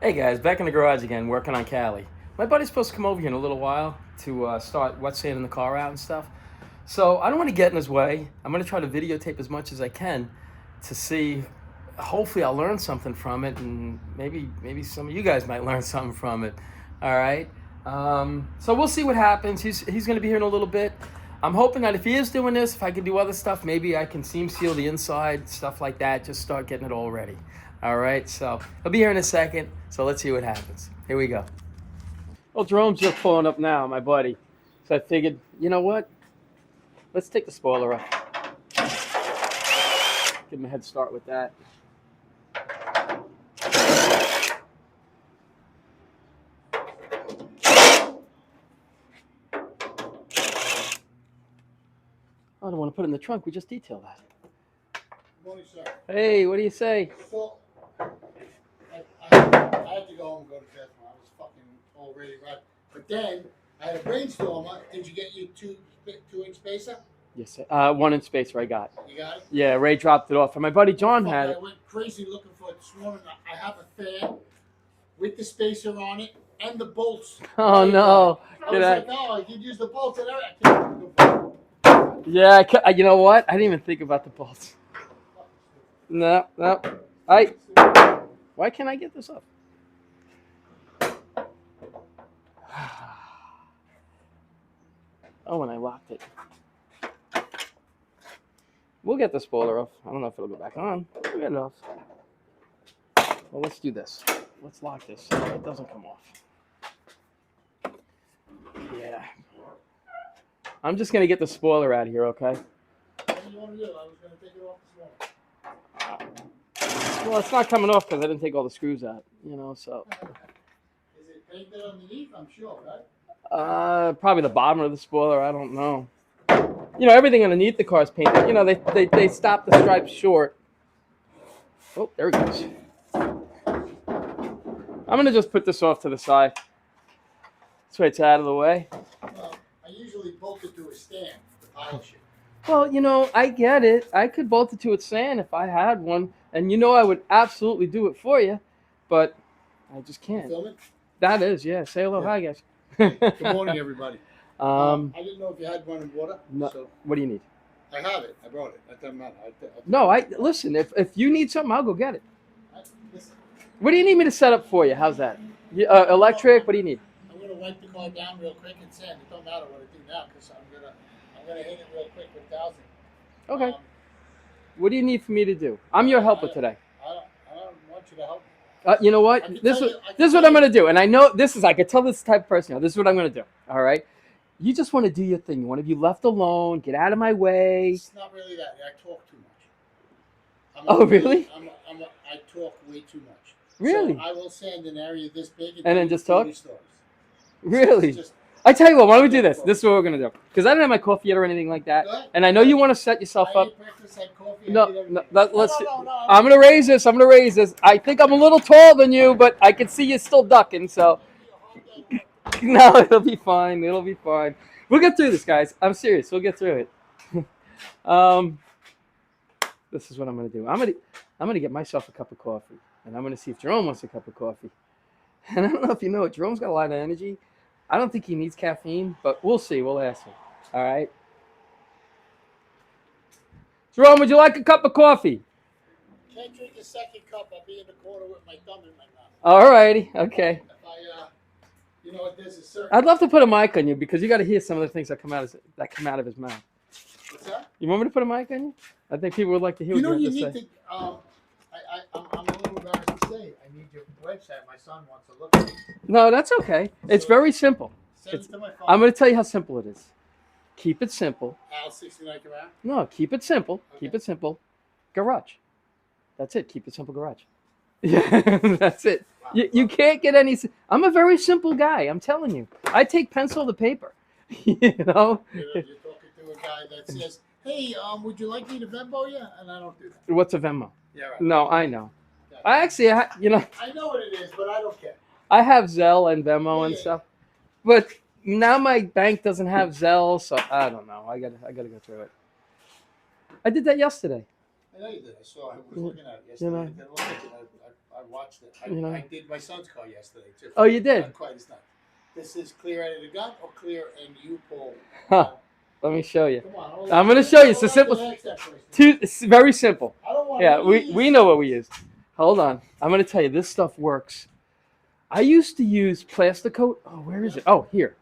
Hey guys, back in the garage again, working on Cali. My buddy's supposed to come over here in a little while to start wet sanding the car out and stuff. So I don't want to get in his way. I'm going to try to videotape as much as I can to see. Hopefully, I'll learn something from it, and maybe some of you guys might learn something from it. All right. So we'll see what happens. He's going to be here in a little bit. I'm hoping that if he is doing this, if I can do other stuff, maybe I can seam seal the inside, stuff like that. Just start getting it all ready. All right, so he'll be here in a second, so let's see what happens. Here we go. Well, Jerome's just pulling up now, my buddy. So I figured, you know what? Let's take the spoiler off. Give him a head start with that. I don't want to put it in the trunk. We just detailed that. Good morning, sir. Hey, what do you say? So, I had to go home and go to bed. I was fucking already right. But then, I had a brainstorm. Did you get your two-inch spacer? Yes, sir. 1 inch spacer I got. You got it? Yeah, Ray dropped it off. And my buddy John had it. I went crazy looking for it this morning. I have a fan with the spacer on it and the bolts. Oh, no. I was like, oh, I could use the bolts and everything. Yeah, you know what? I didn't even think about the bolts. No. Why can't I get this up? Oh, and I locked it. We'll get the spoiler off. I don't know if it'll go back on. We'll get it off. Well, let's do this. Let's lock this so it doesn't come off. Yeah. I'm just going to get the spoiler out of here, okay? What do you want to do? I was going to take it off this morning. Well, it's not coming off because I didn't take all the screws out, so. Is it painted underneath? I'm sure, right? Probably the bottom of the spoiler. I don't know. Everything underneath the car is painted. They stop the stripes short. Oh, there it goes. I'm going to just put this off to the side. This way it's out of the way. Well, I usually bolt it to a stand to polish it. Well, I get it. I could bolt it to a stand if I had one. And I would absolutely do it for you. But I just can't. Film it? That is, yeah. Say hello, hi, guys. Good morning, everybody. I didn't know if you had running water. No. So What do you need? I have it. I brought it. That doesn't matter. No, listen. If you need something, I'll go get it. Listen, What do you need me to set up for you? How's that? Electric? What do you need? I'm gonna wipe the car down real quick and sand. It don't matter what I do now because I'm gonna hit it real quick with dowsing. Okay. What do you need for me to do? I'm your helper today. I don't want you to help me. You know what? This is what I'm going to do. And I know I could tell this type of person, this is what I'm going to do. All right? You just want to do your thing. You want to be left alone, get out of my way. It's not really that. I talk too much. Oh, really? I talk way too much. Really? So I will sand an area this big and then just talk? Stories. Really? I tell you what, why don't we do this? This is what we're going to do. Because I don't have my coffee yet or anything like that. And I know you want to set yourself up. Let's. I'm going to raise this. I think I'm a little taller than you, but I can see you still ducking, so. No, it'll be fine. We'll get through this, guys. I'm serious. We'll get through it. This is what I'm going to do. I'm going to get myself a cup of coffee, and I'm going to see if Jerome wants a cup of coffee. And I don't know if you know it. Jerome's got a lot of energy. I don't think he needs caffeine, but we'll see. We'll ask him. All right. Jerome, would you like a cup of coffee? Can't drink a second cup. I'll be in the corner with my thumb in my mouth. All righty. Okay. You know what? There's a certain. I'd love to put a mic on you because you got to hear some of the things that come out of his mouth. What's that? You want me to put a mic on you? I think people would like to hear what you have to say. I'm a little embarrassed to say. I need your website. My son wants to look at it. No, that's okay. It's very simple. Send it to my phone. I'm going to tell you how simple it is. Keep it simple. Al 69 Camaro? No, keep it simple. Okay. Keep it simple. Garage. That's it. Keep it simple. Garage. Yeah, that's it. Wow. You can't get any. I'm a very simple guy. I'm telling you. I take pencil to paper. You're talking to a guy that says, "Hey, would you like me to Venmo you?" And I don't do that. What's a Venmo? Yeah, right. No, I know. Okay. I know what it is, but I don't care. I have Zelle and Venmo and stuff, but now my bank doesn't have Zelle, so I don't know. I gotta go through it. I did that yesterday. I know you did. I saw. I was looking at it yesterday. know. I didn't look at it. I watched it. I did my son's car yesterday too. Oh, you did? Not quite as nice. This is clear out of the gun or clear and you pull. Huh. Let me show you. Come on. I'm going to show you. It's a simple. It's very simple. I don't want Yeah, we know what we use. Hold on. I'm going to tell you, this stuff works. I used to use Plasticoat. Oh, where is it? Oh, here.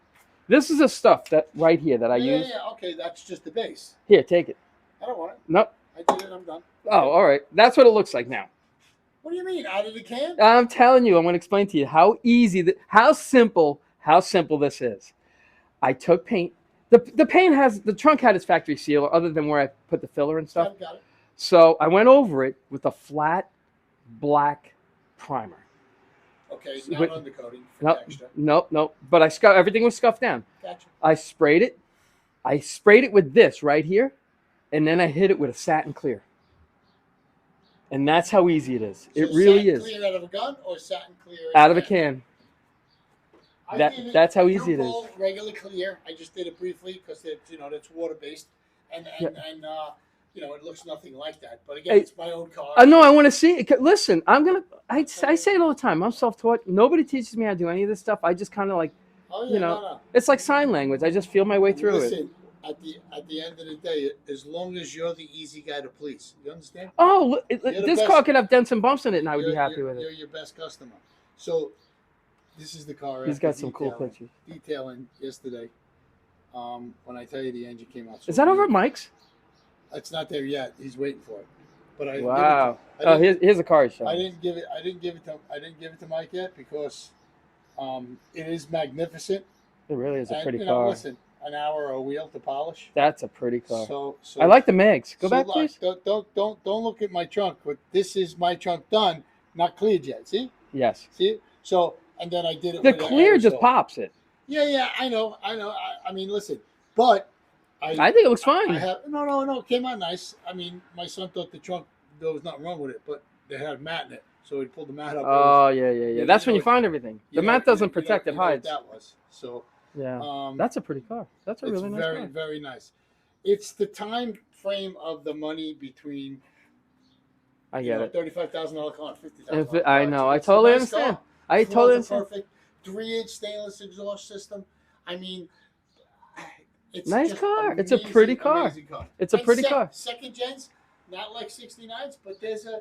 This is the stuff that right here that I use. Yeah, okay. That's just the base. Here, take it. I don't want it. Nope. I did it. I'm done. Oh, all right. That's what it looks like now. What do you mean? Out of the can? I'm telling you. I'm going to explain to you how easy, how simple this is. I took paint. The paint has, the trunk had its factory seal, other than where I put the filler and stuff. Got it. So I went over it with a flat black primer. Okay, not undercoating for Nope, extra. nope. But everything was scuffed down. Gotcha. I sprayed it. I sprayed it with this right here, and then I hit it with a satin clear. And that's how easy it is. It really is. Satin clear out of a gun or satin clear out of a can? That's how easy it is. Regular clear. I just did it briefly because it's water based, and it looks nothing like that. But again, it's my own car. No, I want to see it. Listen, I say it all the time. I'm self-taught. Nobody teaches me how to do any of this stuff. I just kind of like, it's like sign language. I just feel my way through it. At the end of the day, as long as you're the easy guy to please, you understand? Oh, this car could have dents and bumps in it, and I would be happy with it. You're your best customer. So. This is the car. He's got some cool pictures. Detailing yesterday. When I tell you the engine came out. Is that over at Mike's? It's not there yet. He's waiting for it. But I wow. Here's a car show. I didn't give it to Mike yet because it is magnificent. It really is a pretty car. Listen, an hour or a wheel to polish. That's a pretty car. So I like the mags. Go back, please. Don't look at my trunk. But this is my trunk done, not cleared yet. See? Yes. See? So. And then I did it. The clear just pops it. Yeah, I know. I mean, listen, but I think it looks fine. No. It came out nice. I mean, my son thought the trunk there was nothing wrong with it, but they had mat in it, so he pulled the mat up. Oh yeah. That's when you find everything. The mat doesn't protect; it hides. That was so. Yeah. That's a pretty car. That's a really nice car. Very nice. It's the time frame of the money between. I get it. $35,000 car, $50,000. I know. I totally understand. I totally understand. Perfect 3-inch stainless exhaust system. I mean, it's nice car. It's a pretty car. It's a pretty car. Second gens, not like 69s, but there's a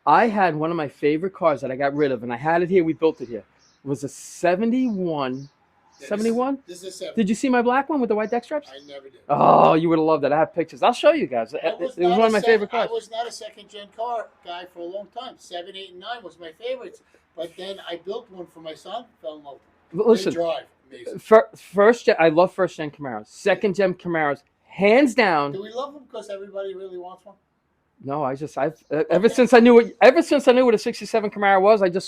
I had one of my favorite cars that I got rid of, and I had it here. We built it here. It was a 71. 71? This is 70. Did you see my black one with the white deck straps? I never did. Oh, you would have loved it. I have pictures. I'll show you guys. It was one of my favorite cars. I was not a second-gen car guy for a long time. 7, 8, and 9 was my favorites. But then I built one for my son. Fell in love with it. Listen, they drive. Amazing. First gen, I love first-gen Camaros. Second-gen Camaros, hands down. Do we love them because everybody really wants one? No, ever since I knew what a '67 Camaro was, I just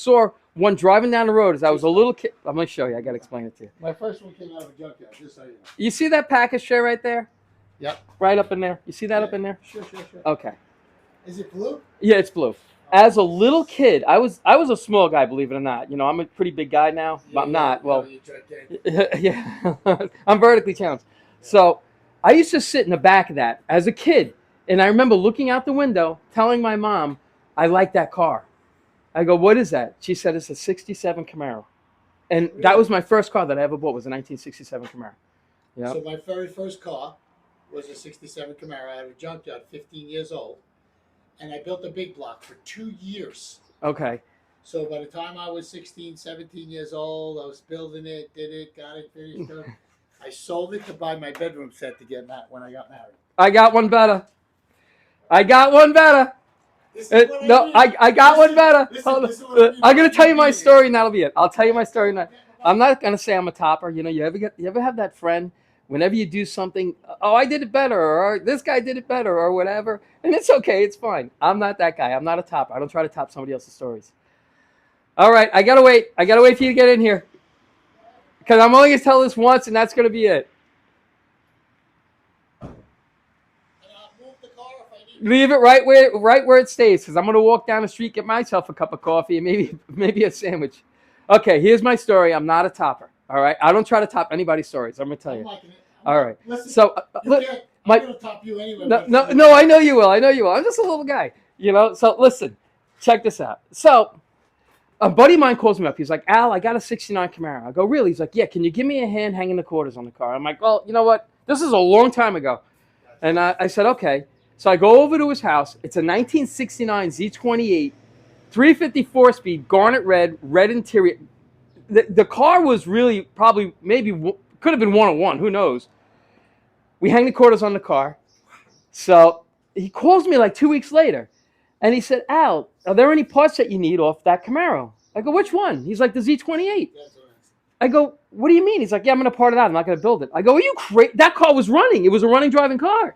saw one driving down the road as I was a little kid. I'm gonna show you. I gotta explain it to you. My first one came out of a junkyard. Just so you know. You see that package tray right there? Yep. Right up in there. You see that up in there? Sure. Okay. Is it blue? Yeah, it's blue. As a little kid, I was a small guy, believe it or not. I'm a pretty big guy now, but I'm not. Well, yeah, I'm vertically challenged. So I used to sit in the back of that as a kid. And I remember looking out the window, telling my mom, I like that car. I go, what is that? She said, it's a 67 Camaro. And that was my first car that I ever bought, was a 1967 Camaro. Yep. So my very first car was a 67 Camaro out of a junkyard, 15 years old. And I built a big block for 2 years. Okay. So by the time I was 16, 17 years old, I was building it, did it, got it finished. I sold it to buy my bedroom set to get when I got married. I got one better. I got one better. I got one better. I'm going to tell you my story, and that'll be it. I'll tell you my story now. I'm not going to say I'm a topper. You ever have that friend, whenever you do something, oh, I did it better, or this guy did it better, or whatever. And it's okay. It's fine. I'm not that guy. I'm not a topper. I don't try to top somebody else's stories. All right. I got to wait. I got to wait for you to get in here. Because I'm only going to tell this once, and that's going to be it. Leave it right where it stays, because I'm going to walk down the street, get myself a cup of coffee, and maybe a sandwich. Okay, here's my story. I'm not a topper. All right, I don't try to top anybody's stories. I'm going to tell you. All right. Listen, so My, I'm gonna top you anyway. no, I know you will. I know you will. I'm just a little guy, you know. So listen, check this out. So a buddy of mine calls me up. He's like, Al, I got a '69 Camaro. I go, really? He's like, yeah. Can you give me a hand hanging the quarters on the car? I'm like, well, you know what? This is a long time ago, and I said, okay. So I go over to his house. It's a 1969 Z28, 354 speed, garnet red interior. The car was really probably maybe could have been 101. Who knows? We hang the quarters on the car. So he calls me like 2 weeks later, and he said, Al, are there any parts that you need off that Camaro? I go, which one? He's like, the Z28. I go, what do you mean? He's like, yeah, I'm going to part it out. I'm not going to build it. I go, are you crazy? That car was running. It was a running, driving car.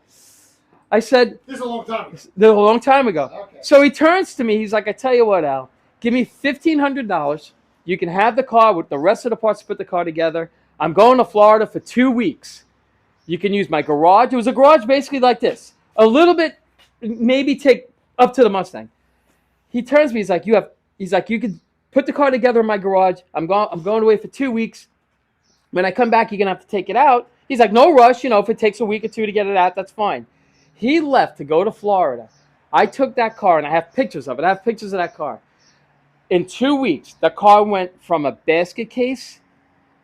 I said, this is a long time ago. This is a long time ago. Okay. So he turns to me. He's like, I tell you what, Al, give me $1,500. You can have the car with the rest of the parts to put the car together. I'm going to Florida for 2 weeks. You can use my garage. It was a garage basically like this. A little bit, maybe take up to the Mustang. He turns to me. He's like, you can put the car together in my garage. I'm going away for 2 weeks. When I come back, you're going to have to take it out. He's like, no rush. You know, if it takes a week or two to get it out, that's fine. He left to go to Florida. I took that car, and I have pictures of it. I have pictures of that car. In 2 weeks, the car went from a basket case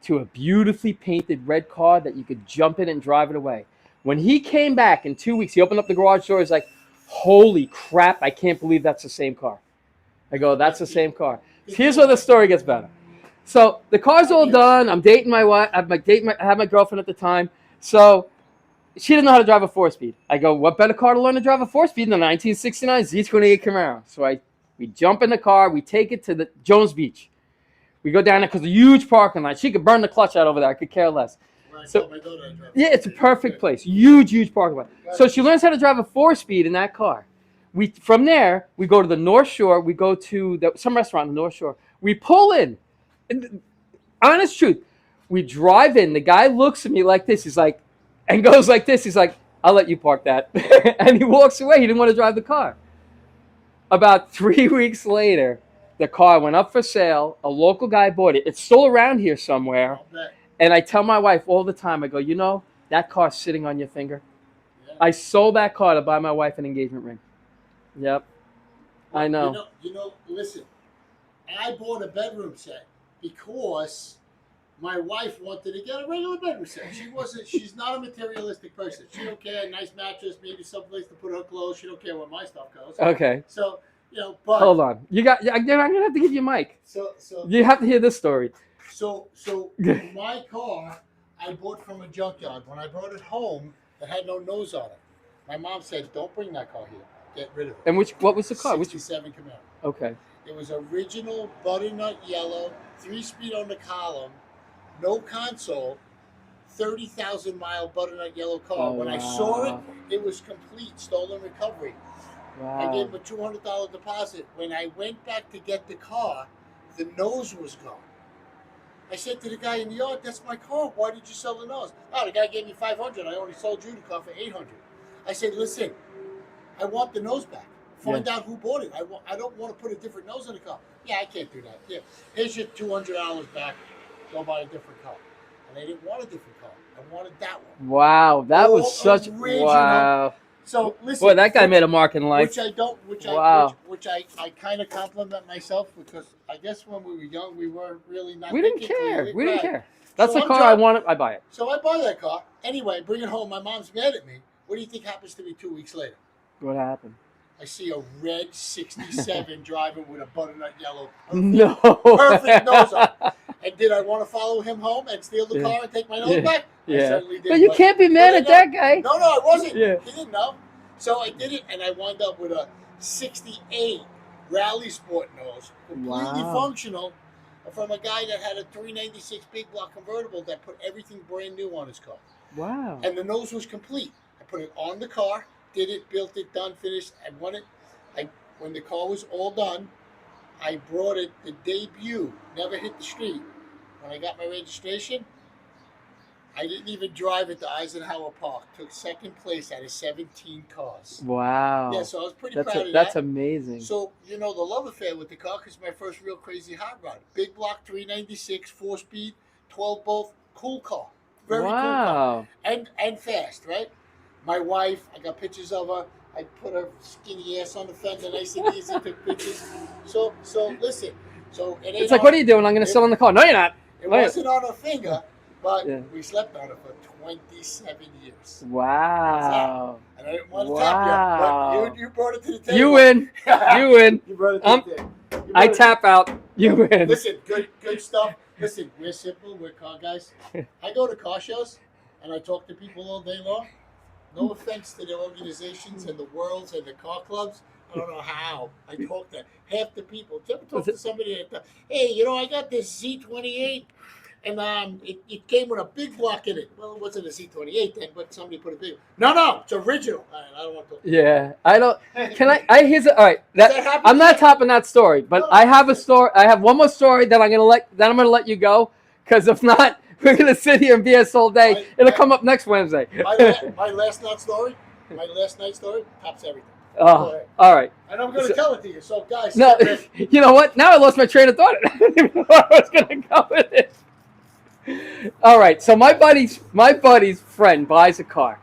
to a beautifully painted red car that you could jump in and drive it away. When he came back in 2 weeks, he opened up the garage door. He's like, holy crap, I can't believe that's the same car. I go, that's the same car. Here's where the story gets better. So the car's all done. I'm dating my wife. I had my girlfriend at the time. So she didn't know how to drive a 4-speed. I go, what better car to learn to drive a 4-speed than the 1969 Z28 Camaro? So we jump in the car. We take it to the Jones Beach. We go down there because a huge parking lot. She could burn the clutch out over there. I could care less. So, yeah, it's a perfect place. Huge parking lot. So she learns how to drive a 4-speed in that car. From there, we go to the North Shore. We go to some restaurant on the North Shore. We pull in. Honest truth. We drive in. The guy looks at me like this. He's like, and goes like this. He's like, I'll let you park that. And he walks away. He didn't want to drive the car. About 3 weeks later, the car went up for sale. A local guy bought it. It's still around here somewhere. And I tell my wife all the time, I go, you know, that car's sitting on your finger. Yeah. I sold that car to buy my wife an engagement ring. Yep. Well, I know. Listen, I bought a bedroom set because my wife wanted to get a regular bedroom set. She's not a materialistic person. She don't care, a nice mattress, maybe someplace to put her clothes. She don't care where my stuff goes. Okay. So, but. Hold on. I'm going to have to give you a mic. So you have to hear this story. So my car, I bought from a junkyard. When I brought it home, it had no nose on it. My mom said, don't bring that car here. Get rid of it. And what was the car? 67 Camaro. Okay. It was original butternut yellow, 3-speed on the column, no console, 30,000-mile butternut yellow car. Oh, when I saw it, it was complete, stolen recovery. Wow. I gave him a $200 deposit. When I went back to get the car, the nose was gone. I said to the guy in the yard, that's my car. Why did you sell the nose? Oh, the guy gave me $500. I only sold you the car for $800. I said, listen, I want the nose back. Find out who bought it. I don't want to put a different nose in the car. Yeah, I can't do that. Yeah, here's your $200 back. Go buy a different car. And I didn't want a different car. I wanted that one. Wow, that was such wow. So listen, boy, that guy made a mark in life. Which I kind of compliment myself because I guess when we were young, we weren't really not. We didn't care. We didn't care. That's the car I wanted. I buy it. So I buy that car anyway. Bring it home. My mom's mad at me. What do you think happens to me 2 weeks later? What happened? I see a red '67 driving with a butternut yellow. Perfect nose on. And did I want to follow him home and steal the car and take my nose back? Yeah. I certainly did. But you can't be mad at that guy. No, I wasn't. Yeah. He didn't know. So I did it, and I wound up with a '68 Rally Sport nose, completely functional, from a guy that had a 396 big block convertible that put everything brand new on his car. Wow. And the nose was complete. I put it on the car, did it, built it, done, finished. I won it. When the car was all done, I brought it, the debut, never hit the street. When I got my registration, I didn't even drive it to Eisenhower Park. Took second place out of 17 cars. Wow. Yeah, so I was pretty proud of that. That's amazing. So, the love affair with the car is my first real crazy hot rod. Big block 396, 4-speed, 12 bolt, cool car. Very cool car. And fast, right? My wife, I got pictures of her. I put her skinny ass on the fender, nice and easy, took pictures. So listen. So it ain't It's like, what are you doing? I'm going to sit on the car. No, you're not. It wasn't on her finger, but Yeah. we slept on it for 27 years. Wow. And I didn't want to tap you, but you brought it to the table. You win. You win. You brought it to the table. I tap out. You win. Listen, good stuff. Listen, we're simple. We're car guys. I go to car shows and I talk to people all day long. No offense to the organizations and the worlds and the car clubs. I don't know how. I talk to half the people. Did you ever talk to somebody that, hey, you know, I got this Z28 and it came with a big block in it. Well, it wasn't a Z28 then, but somebody put a big. No, it's original. All right, I don't want to talk. Yeah, I don't. Can I? Here's all right. That I'm not topping that story, but I have a story. I have one more story that I'm gonna let you go, because if not, we're gonna sit here and BS all day. It'll come up next Wednesday. My last night story tops everything. Oh, all right. And I'm going to tell it to you. So, guys. No, you know what? Now I lost my train of thought. I didn't even know where I was going to go with it. All right. So my buddy's friend buys a car.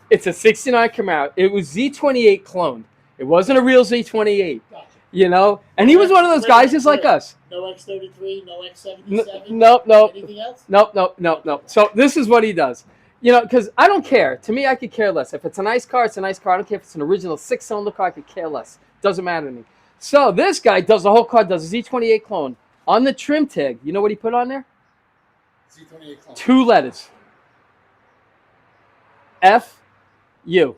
It's a '69 Camaro. It was Z28 cloned. It wasn't a real Z28. Gotcha. You know, and he was one of those guys just like us. No X33, no X77. No. Anything else? No. So this is what he does. You know, because I don't care. To me, I could care less. If it's a nice car, it's a nice car. I don't care if it's an original 6-cylinder car. I could care less. Doesn't matter to me. So this guy does the whole car, does a Z28 clone. On the trim tag, you know what he put on there? Z28 clone. 2 letters. F-U.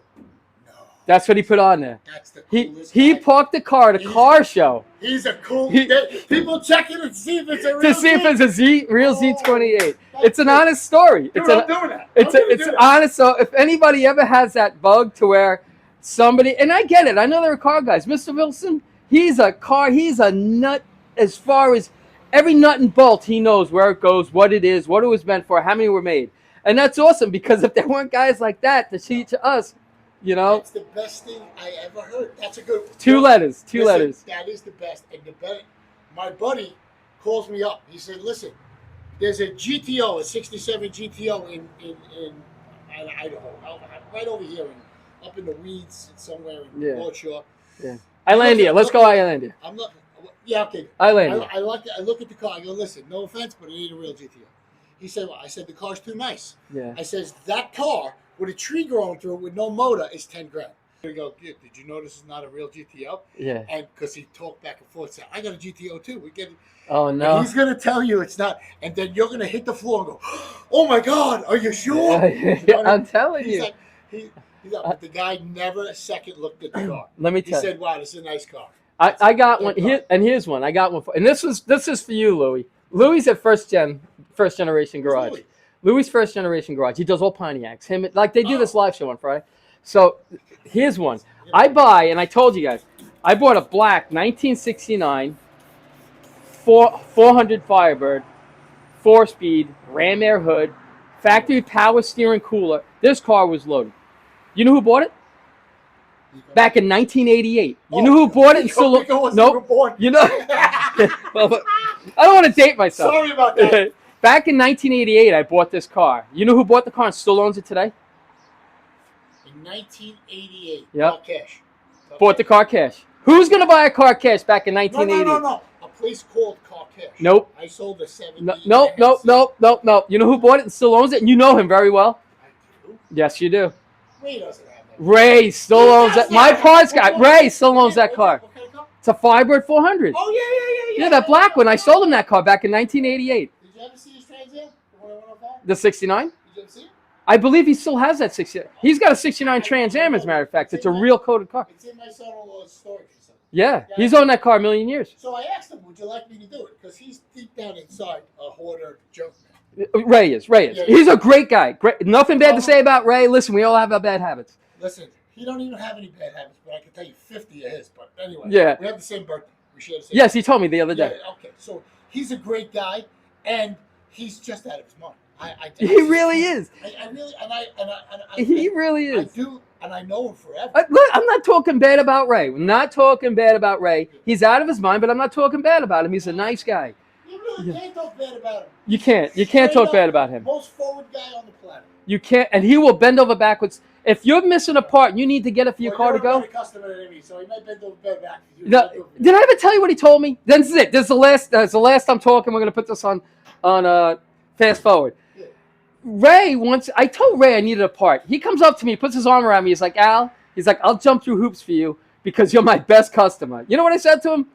That's what he put on there. That's the coolest guy. He parked the car at a car show. He's a cool. People checking to see if it's a real. To see if it's a real Z28. It's an honest story. Dude, I'm doing that. It's honest. So if anybody ever has that bug to where somebody, and I get it, I know there are car guys. Mr. Wilson, he's a nut as far as every nut and bolt. He knows where it goes, what it is, what it was meant for, how many were made, and that's awesome because if there weren't guys like that to teach us. You know, that's the best thing I ever heard. That's a good 2 letters. Two listen, letters. That is the best. And my buddy calls me up. He said, "Listen, there's a GTO, a '67 GTO in Idaho, right over here, up in the weeds somewhere in North Shore." Yeah, Islandia. Let's go Islandia. I'm not. Yeah, okay. Islandia. I look at the car. I go, "Listen, no offense, but it ain't a real GTO." He said, "Well," I said, "the car's too nice." Yeah. I says that car with a tree growing through it with no motor is $10,000. He go, did you know this is not a real GTO? Yeah. And because he talked back and forth, said, I got a GTO too. We get it. Oh no. And he's gonna tell you it's not, and then you're gonna hit the floor and go, oh my God, are you sure? I'm telling you. Like, but the guy never a second looked at the car. Let me tell you. He said, wow, this is a nice car. I got one here, and here's one. I got one and this is for you, Louis. Louis at first generation garage. Louis' first generation garage. He does all Pontiacs. They do this live show on Friday. So here's one. I told you guys, I bought a black 1969 400 Firebird, 4-speed, ram air hood, factory power steering cooler. This car was loaded. You know who bought it? Back in 1988. You know who bought it? And still nope. You know. Well, I don't want to date myself. Sorry about that. Back in 1988, I bought this car. You know who bought the car and still owns it today? In 1988. Yep. Car cash. Bought the car cash. Who's going to buy a car cash back in 1988? No. A place called Car Cash. Nope. I sold a 70. Nope. You know who bought it and still owns it? And you know him very well. I do? Yes, you do. Ray doesn't have that. Ray still owns that. My parts guy. Ray still owns that car. What kind of car? It's a Firebird 400. Oh, yeah. Yeah, that black one. I sold him that car back in 1988. Did you ever see his Trans Am? The one I went on fire? The 69? Did you ever see it? I believe he still has that 69. He's got a 69 Trans Am, as a matter of fact. It's a real coated car. It's in my son-in-law's storage or something. Yeah, he's owned that car a million years. So I asked him, would you like me to do it? Because he's deep down inside a hoarder junk man. Ray is. Yeah. He's a great guy. Great. Nothing bad to say about Ray. Listen, we all have our bad habits. Listen, he don't even have any bad habits, but I can tell you 50 of his. But anyway, yeah. We have the same birthday. We share the same Yes, he told me the other day. Yeah, okay, so he's a great guy, and he's just out of his mind. He really is. He really is. I do, and I know him forever. Look, I'm not talking bad about Ray. I'm not talking bad about Ray. He's out of his mind, but I'm not talking bad about him. He's a nice guy. You really can't talk bad about him. You can't Straight talk up, bad about him. Most forward guy on the planet. You can't, and he will bend over backwards. If you're missing a part and you need to get it for your car to go. You're a better customer than me, so he might bend over back. No, did I ever tell you what he told me? This is it. This is the last I'm talking. We're gonna put this on fast forward. Yeah. I told Ray I needed a part. He comes up to me, puts his arm around me. He's like, Al, I'll jump through hoops for you because you're my best customer. You know what I said to him?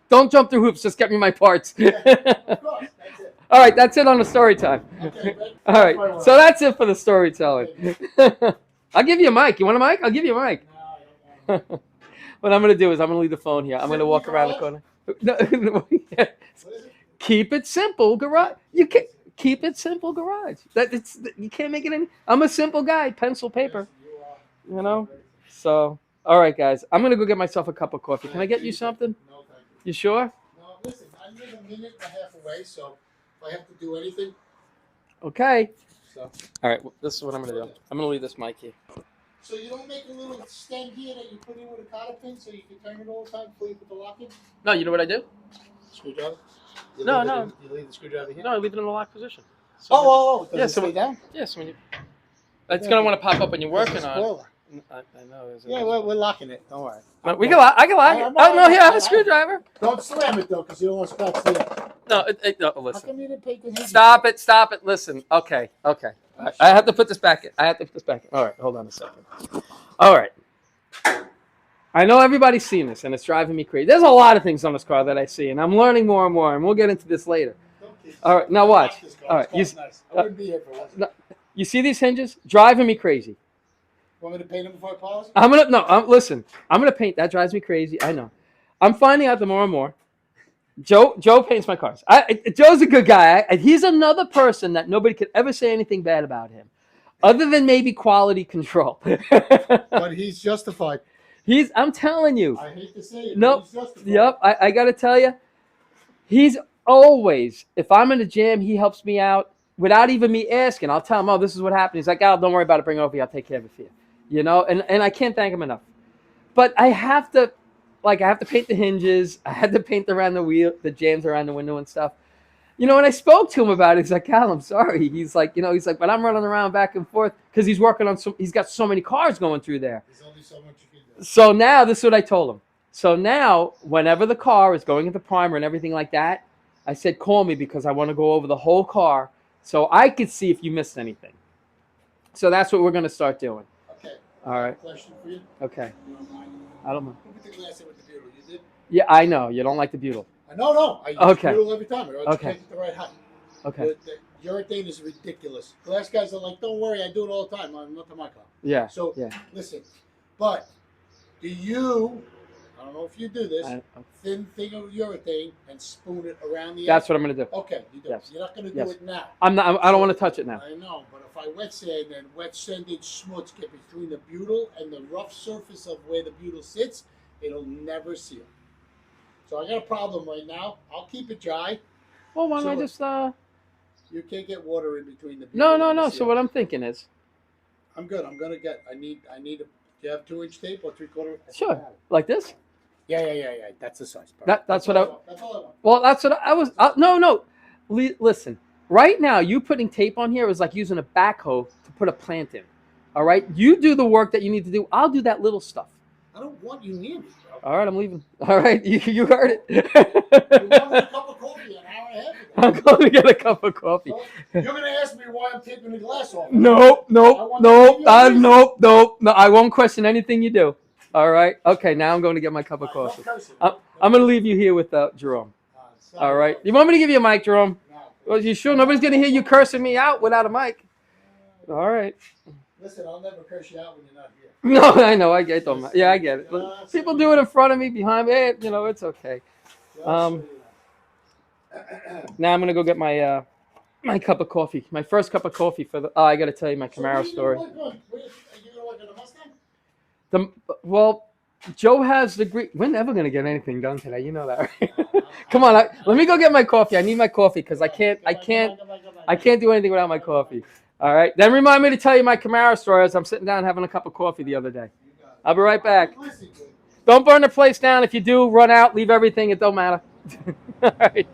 Don't jump through hoops. Just get me my parts. Yeah, of course, that's it. All right, that's it on the story time. Okay, All right, so that's it for the storytelling. I'll give you a mic. You want a mic? I'll give you a mic. No, I don't want What I'm going to do is I'm going to leave the phone here. I'm going to walk around the corner. No, What is it? keep it simple, garage. You can keep it simple, garage. You can't make it any. I'm a simple guy. Pencil, paper. Yes, you are. You know. So, all right, guys. I'm going to go get myself a cup of coffee. Can I get you something? No, thank you. You sure? No, listen, I live a minute and a half away, so if I have to do anything, Okay. so. All right. Well, this is what I'm going to do. I'm going to leave this mic here. So you don't make a little stand here that you put in with a cotter pin so you can turn it all the time before you put the lock in? No, you know what I do? Screwdriver? No. You leave the screwdriver here? No, I leave it in a locked position. So Oh, does yeah, it so stay down? Yes, when you. It's going to want to pop up when you're working on it. Spoiler. I know. Yeah, we're locking it. Don't worry. No, we can lock. I can lock it. Oh no, here I have a screwdriver. Don't slam it though, because you don't want to scratch the. No, no, How listen. come you didn't paint the hinges? Stop it. Listen. Okay. I have to put this back in. All right, hold on a second. All right. I know everybody's seen this, and it's driving me crazy. There's a lot of things on this car that I see, and I'm learning more and more, and we'll get into this later. All right, now watch. All right, Nice. I wouldn't be here for it. no, you see these hinges? Driving me crazy. Want me to paint them before I polish? Listen. I'm gonna paint. That drives me crazy. I know. I'm finding out the more and more. Joe paints my cars. Joe's a good guy. He's another person that nobody could ever say anything bad about him, other than maybe quality control. But he's justified. I'm telling you. I hate to say it. Nope. He's justified. Yep. I got to tell you, he's always, if I'm in a jam, he helps me out without even me asking. I'll tell him, oh, this is what happened. He's like, Al, don't worry about it. Bring it over here. I'll take care of it for you. You know, and I can't thank him enough. But I have to paint the hinges. I had to paint around the wheel, the jams around the window and stuff. You know, when I spoke to him about it, he's like, Al, I'm sorry. He's like, but I'm running around back and forth because he's working on he's got so many cars going through there. There's only so much you can do. So now, this is what I told him. So now, whenever the car is going into primer and everything like that, I said, call me because I want to go over the whole car so I could see if you missed anything. So that's what we're going to start doing. Okay. All right. Question for you. Okay. You don't mind? I don't know. Who put the glass in with the butyl? You did? Yeah, I know. You don't like the butyl. No. I use Okay. butyl every time. I just Okay. make it the right height. Okay. The urethane is ridiculous. Glass guys are like, don't worry, I do it all the time. I'm not to my car. Yeah. So, yeah. listen. But, I don't know if you do this, thin thing of urethane and spoon it around the That's edge? what I'm going to do. Okay, you do. Yes. You're not going to do Yes. it now. I don't want to touch it now. I know, but if I wet sand and wet sanded schmutz get between the butyl and the rough surface of where the butyl sits, it'll never seal. So I got a problem right now. I'll keep it dry. Well, why don't I just... You can't get water in between the butyl No. and the So seal. what I'm thinking is... I'm good. I need do you have 2-inch tape or 3/4? Sure. Like this? Yeah. That's the size. That's what I... That's all I want. Well, that's what I was... no. Listen. Right now, you putting tape on here is like using a backhoe to put a plant in. All right? You do the work that you need to do. I'll do that little stuff. I don't want you near me, bro. All right, I'm leaving. All right, you heard it. You wanted a cup of coffee an hour and a half ago. I'm going to get a cup of coffee. So, you're going to ask me why I'm taking the glass off. Nope. Nope. I won't question anything you do. All right. Okay, now I'm going to get my cup of coffee. I'm going to leave you here with Jerome. All right. You want me to give you a mic, Jerome? No. Well, you sure? Nobody's going to hear you cursing me out without a mic. All right. Listen, I'll never curse you out when you're not here. No, I know. I get it. Yeah, I get it. People do it in front of me, behind me. It's okay. Now I'm going to go get my my cup of coffee. My first cup of coffee for the... Oh, I got to tell you my Camaro story. Are you going to work on a Mustang? Well, Joe has the... We're never going to get anything done today. You know that, right? Come on. Let me go get my coffee. I need my coffee because I can't do anything without my coffee. All right. Then remind me to tell you my Camaro story as I'm sitting down having a cup of coffee the other day. I'll be right back. Don't burn the place down. If you do, run out, leave everything. It don't matter. All right.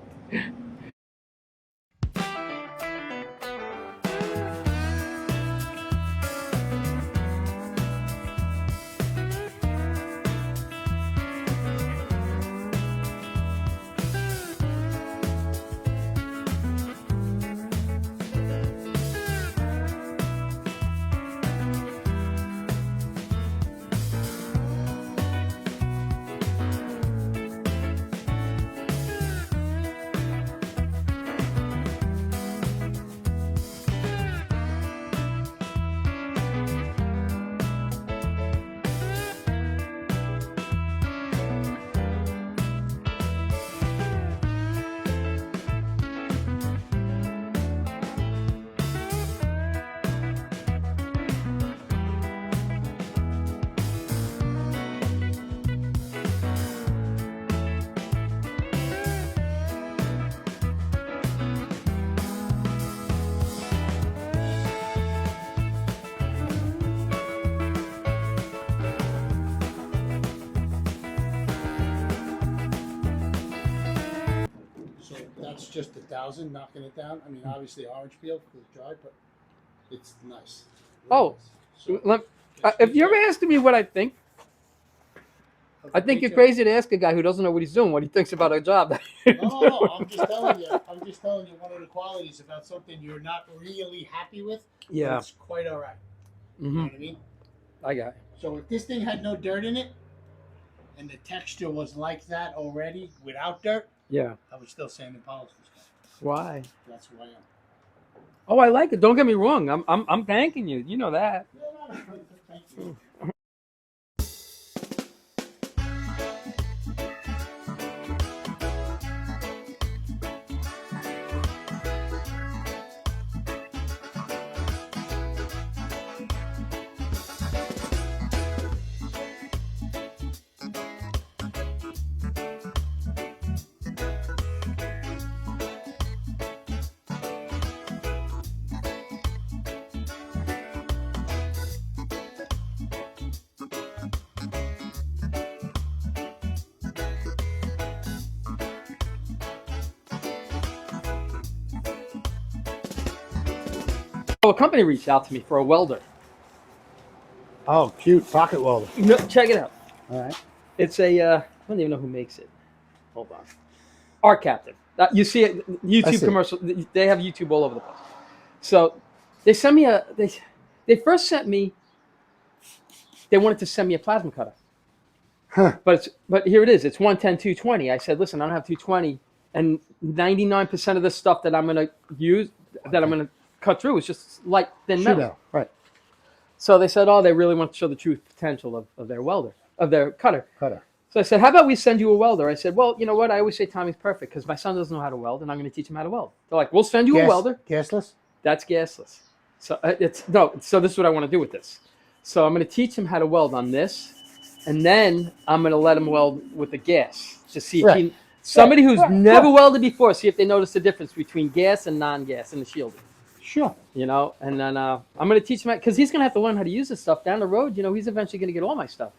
So that's just 1,000, knocking it down. I mean, obviously orange peel because it's dry, but it's nice. Really Oh, nice. So, let, it's if good you're job. asking me what I think, I think you're crazy to ask a guy who doesn't know what he's doing what he thinks about a job. No. I'm just telling you. I'm just telling you one of the qualities about something you're not really happy with. Yeah. But it's quite all right. You know what I mean? I got it. So if this thing had no dirt in it, and the texture was like that already without dirt, Yeah. I would still sand and polish this guy. Why? That's who I am. Oh, I like it. Don't get me wrong. I'm thanking you. You know that. No. Thank you. Oh, a company reached out to me for a welder. Oh, cute pocket welder. No, check it out. All right. It's a I don't even know who makes it. Hold on. Art Captain. You see it, I YouTube see. commercial. They have YouTube all over the place. So they sent me they first sent me. They wanted to send me a plasma cutter. Huh. But here it is. It's 110, 220. I said, listen, I don't have 220, and 99% of the stuff that I'm going to use, that I'm going to cut through, is just light thin metal. Metal. Right. So they said, oh, they really want to show the true potential of their welder, of their cutter. Cutter. So I said, how about we send you a welder? I said, well, you know what? I always say timing's perfect because my son doesn't know how to weld, and I'm going to teach him how to weld. They're like, we'll send you a welder. Gasless? That's gasless. So So this is what I want to do with this. So I'm going to teach him how to weld on this, and then I'm going to let him weld with the gas to see if he, somebody who's never welded before, see if they notice the difference between gas and non-gas in the shielding. Sure. You know, and then I'm going to teach him because he's going to have to learn how to use this stuff down the road. You know, he's eventually going to get all my stuff.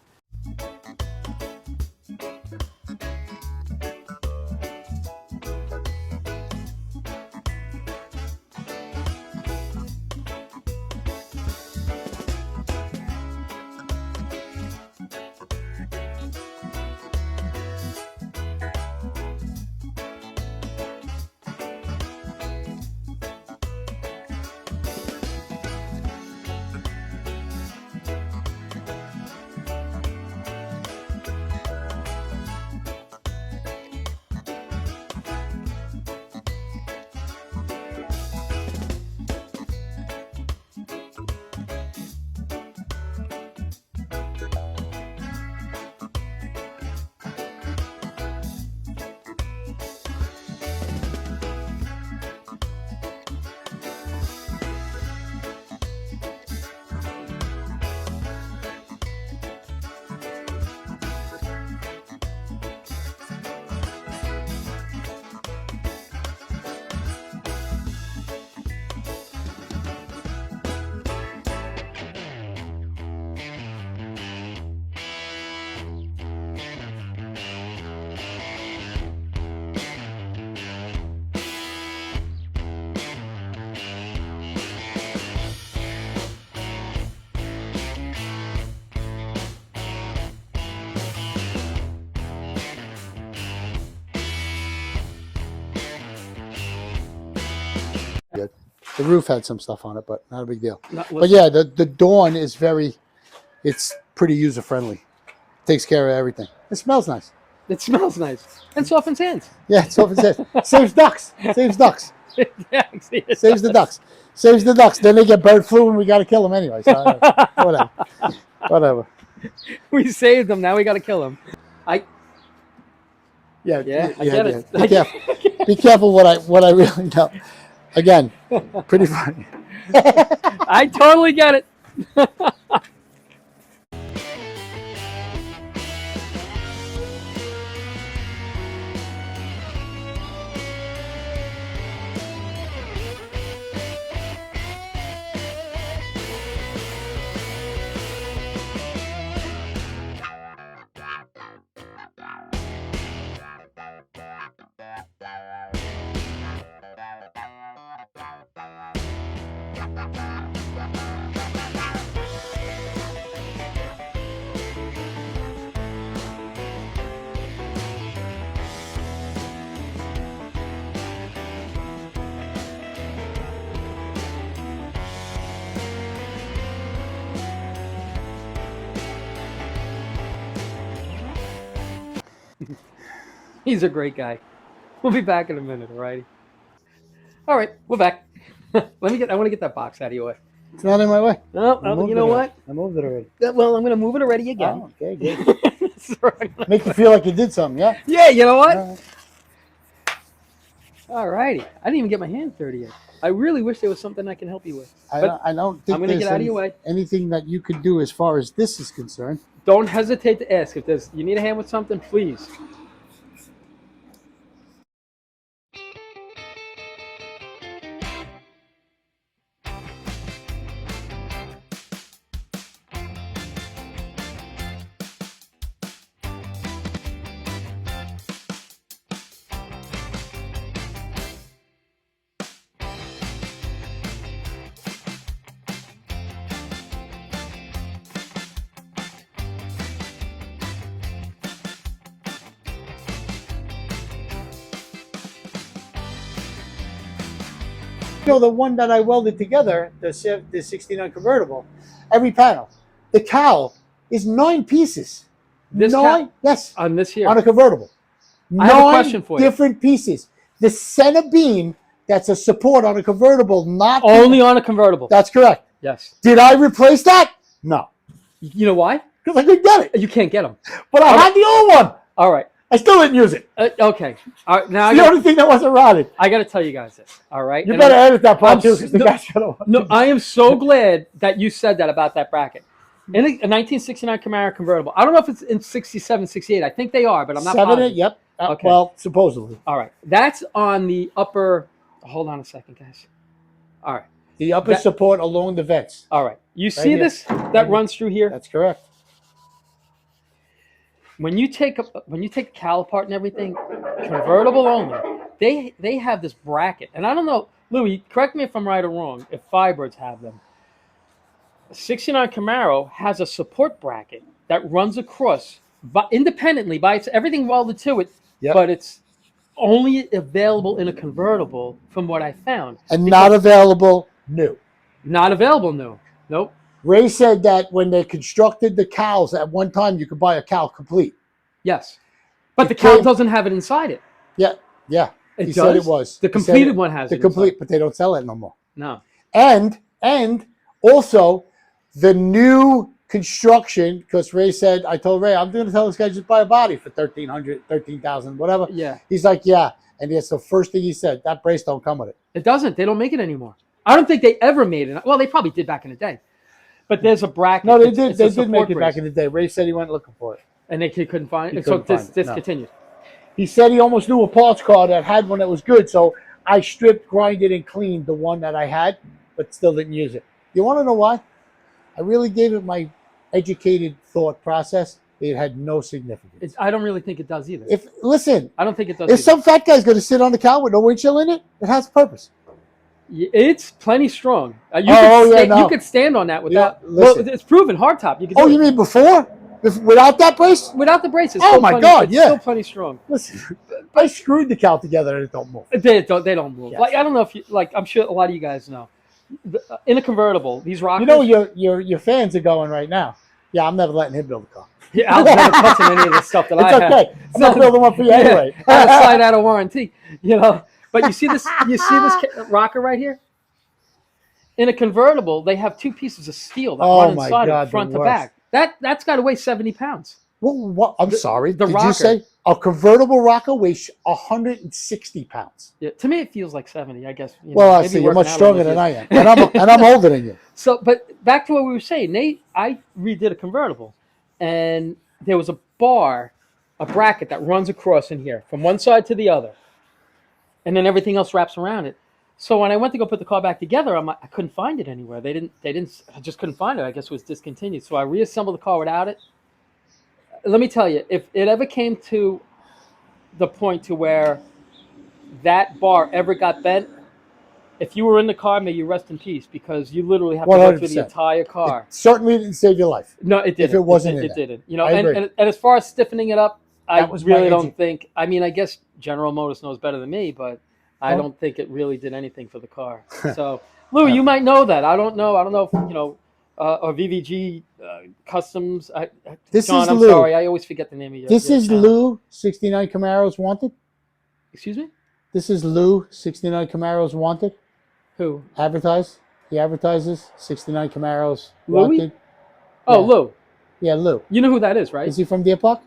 The roof had some stuff on it, but not a big deal. Not- But yeah, the Dawn is it's pretty user friendly. Takes care of everything. It smells nice. It smells nice and softens hands. Yeah, it's off its head. Saves ducks. Saves ducks. Yeah, Saves the ducks. Saves the ducks. Then they get bird flu and we got to kill them anyway. So whatever. Whatever. We saved them. Now we got to kill them. Yeah, I get it. Be careful. Be careful what I really know. Again, pretty funny. I totally get it. He's a great guy. We'll be back in a minute, alrighty? All right, we're back. I want to get that box out of your way. It's not in my way. No, you know what? I moved it already. Well, I'm going to move it already again. Oh, okay, good. Sorry. Make you feel like you did something, yeah? Yeah, you know what? All right. Alrighty. I didn't even get my hands dirty yet. I really wish there was something I can help you with. But I don't think I'm gonna there's get out of your way. anything that you could do as far as this is concerned. Don't hesitate to ask. If you need a hand with something, please. You know, the one that I welded together, the 69 convertible, every panel, the cowl is 9 pieces. This yes, on this here. on a convertible. I have a question for you. Different pieces. The center beam, that's a support on a convertible, not Only on a convertible. That's correct. Yes. Did I replace that? No, You know why? because I couldn't get it. You can't get them. But I had the old one. All right. I still didn't use it. Okay. All right. Now The only thing that wasn't rotted. I got to tell you guys this. All right. You And better I'm- edit that part I'm too, because the no- guy's gonna. No, I am so glad that you said that about that bracket. In a 1969 Camaro convertible. I don't know if it's in 67, 68. I think they are, but I'm not 7 positive. Yep. Okay. Well, supposedly. All right. That's on the upper. Hold on a second, guys. All right. The upper support along the vents. All right. You see here. this that runs through here? That's correct. When you take the cowl apart and everything, convertible only, they have this bracket. And I don't know, Louis, correct me if I'm right or wrong, if Firebirds have them. A 69 Camaro has a support bracket that runs across independently by everything welded to it, Yep. but it's only available in a convertible from what I found. And not available new. Not available new. Nope. Ray said that when they constructed the cowls at one time, you could buy a cowl complete. Yes. But It the cowl came- doesn't have it inside it. Yeah, yeah. It He said does? it was. The He said completed one has the it complete, inside. but they don't sell it no more. No. And also the new construction, because Ray said, I told Ray, I'm going to tell this guy just buy a body for $1,300, $13,000, whatever. Yeah. He's like, yeah. And that's the first thing he said. That brace don't come with it. It doesn't. They don't make it anymore. I don't think they ever made it. Well, they probably did back in the day. But there's a bracket. No, they It's- did. it's a They did make support it back brace. in the day. Ray said he went looking for it. And they couldn't find He it. So couldn't find it, no. discontinued. He said he almost knew a parts car that had one that was good. So I stripped, grinded, and cleaned the one that I had, but still didn't use it. You want to know why? I really gave it my educated thought process. It had no significance. I don't really think it does either. Listen, I don't think it does if either. some fat guy's going to sit on the cow with no windshield in it, it has purpose. It's plenty strong. No. You could stand on that without. Yeah, listen. Well, it's proven hardtop. You could do Oh, it. you mean before? Without that brace? Without the braces? Oh, my God, it's yeah. still plenty strong. Listen, I screwed the cow together and it don't move. They don't move. Yes. Like I don't know if you like. I'm sure a lot of you guys know. In a convertible, these rockers. You know your fans are going right now. Yeah, I'm never letting him build a car. Yeah, I'm never touching any of the stuff that It's I have. okay. I'm not building one for you anyway. I'll slide out of warranty, you know. But you see this rocker right here? In a convertible, they have 2 pieces of steel that Oh run my inside God, it, front the to worst. back. That's got to weigh 70 pounds. What? I'm sorry. the Did rocker. you say a convertible rocker weighs 160 pounds? Yeah, to me, it feels like 70. I guess. You know, Well, I maybe see. You're working much out stronger a little than bit. I am, and I'm older than you. So, but back to what we were saying, I redid a convertible, and there was a bracket that runs across in here from one side to the other, and then everything else wraps around it. So when I went to go put the car back together, I couldn't find it anywhere. They didn't. I just couldn't find it. I guess it was discontinued. So I reassembled the car without it. Let me tell you, if it ever came to the point to where that bar ever got bent, if you were in the car, may you rest in peace, because you literally have to go through the 100%. entire car. It certainly didn't save your life. No, it didn't. If it wasn't in it there. didn't. You know, I agree. and as far as stiffening it up, I That was my really don't edgy- think. I mean, I guess General Motors knows better than me, but I Well- don't think it really did anything for the car. So, Lou, you might know that. I don't know. I don't know if or VVG Customs. This John, is I'm Lou. sorry, I always forget the name of your. This your is channel. Lou, 69 Camaros Wanted. Excuse me. This is Lou, 69 Camaros Wanted. Who? Advertise. He advertises 69 Camaros Louis? Wanted. Oh, Yeah. Lou. Yeah, Lou. You know who that is, right? Is he from Deer Park?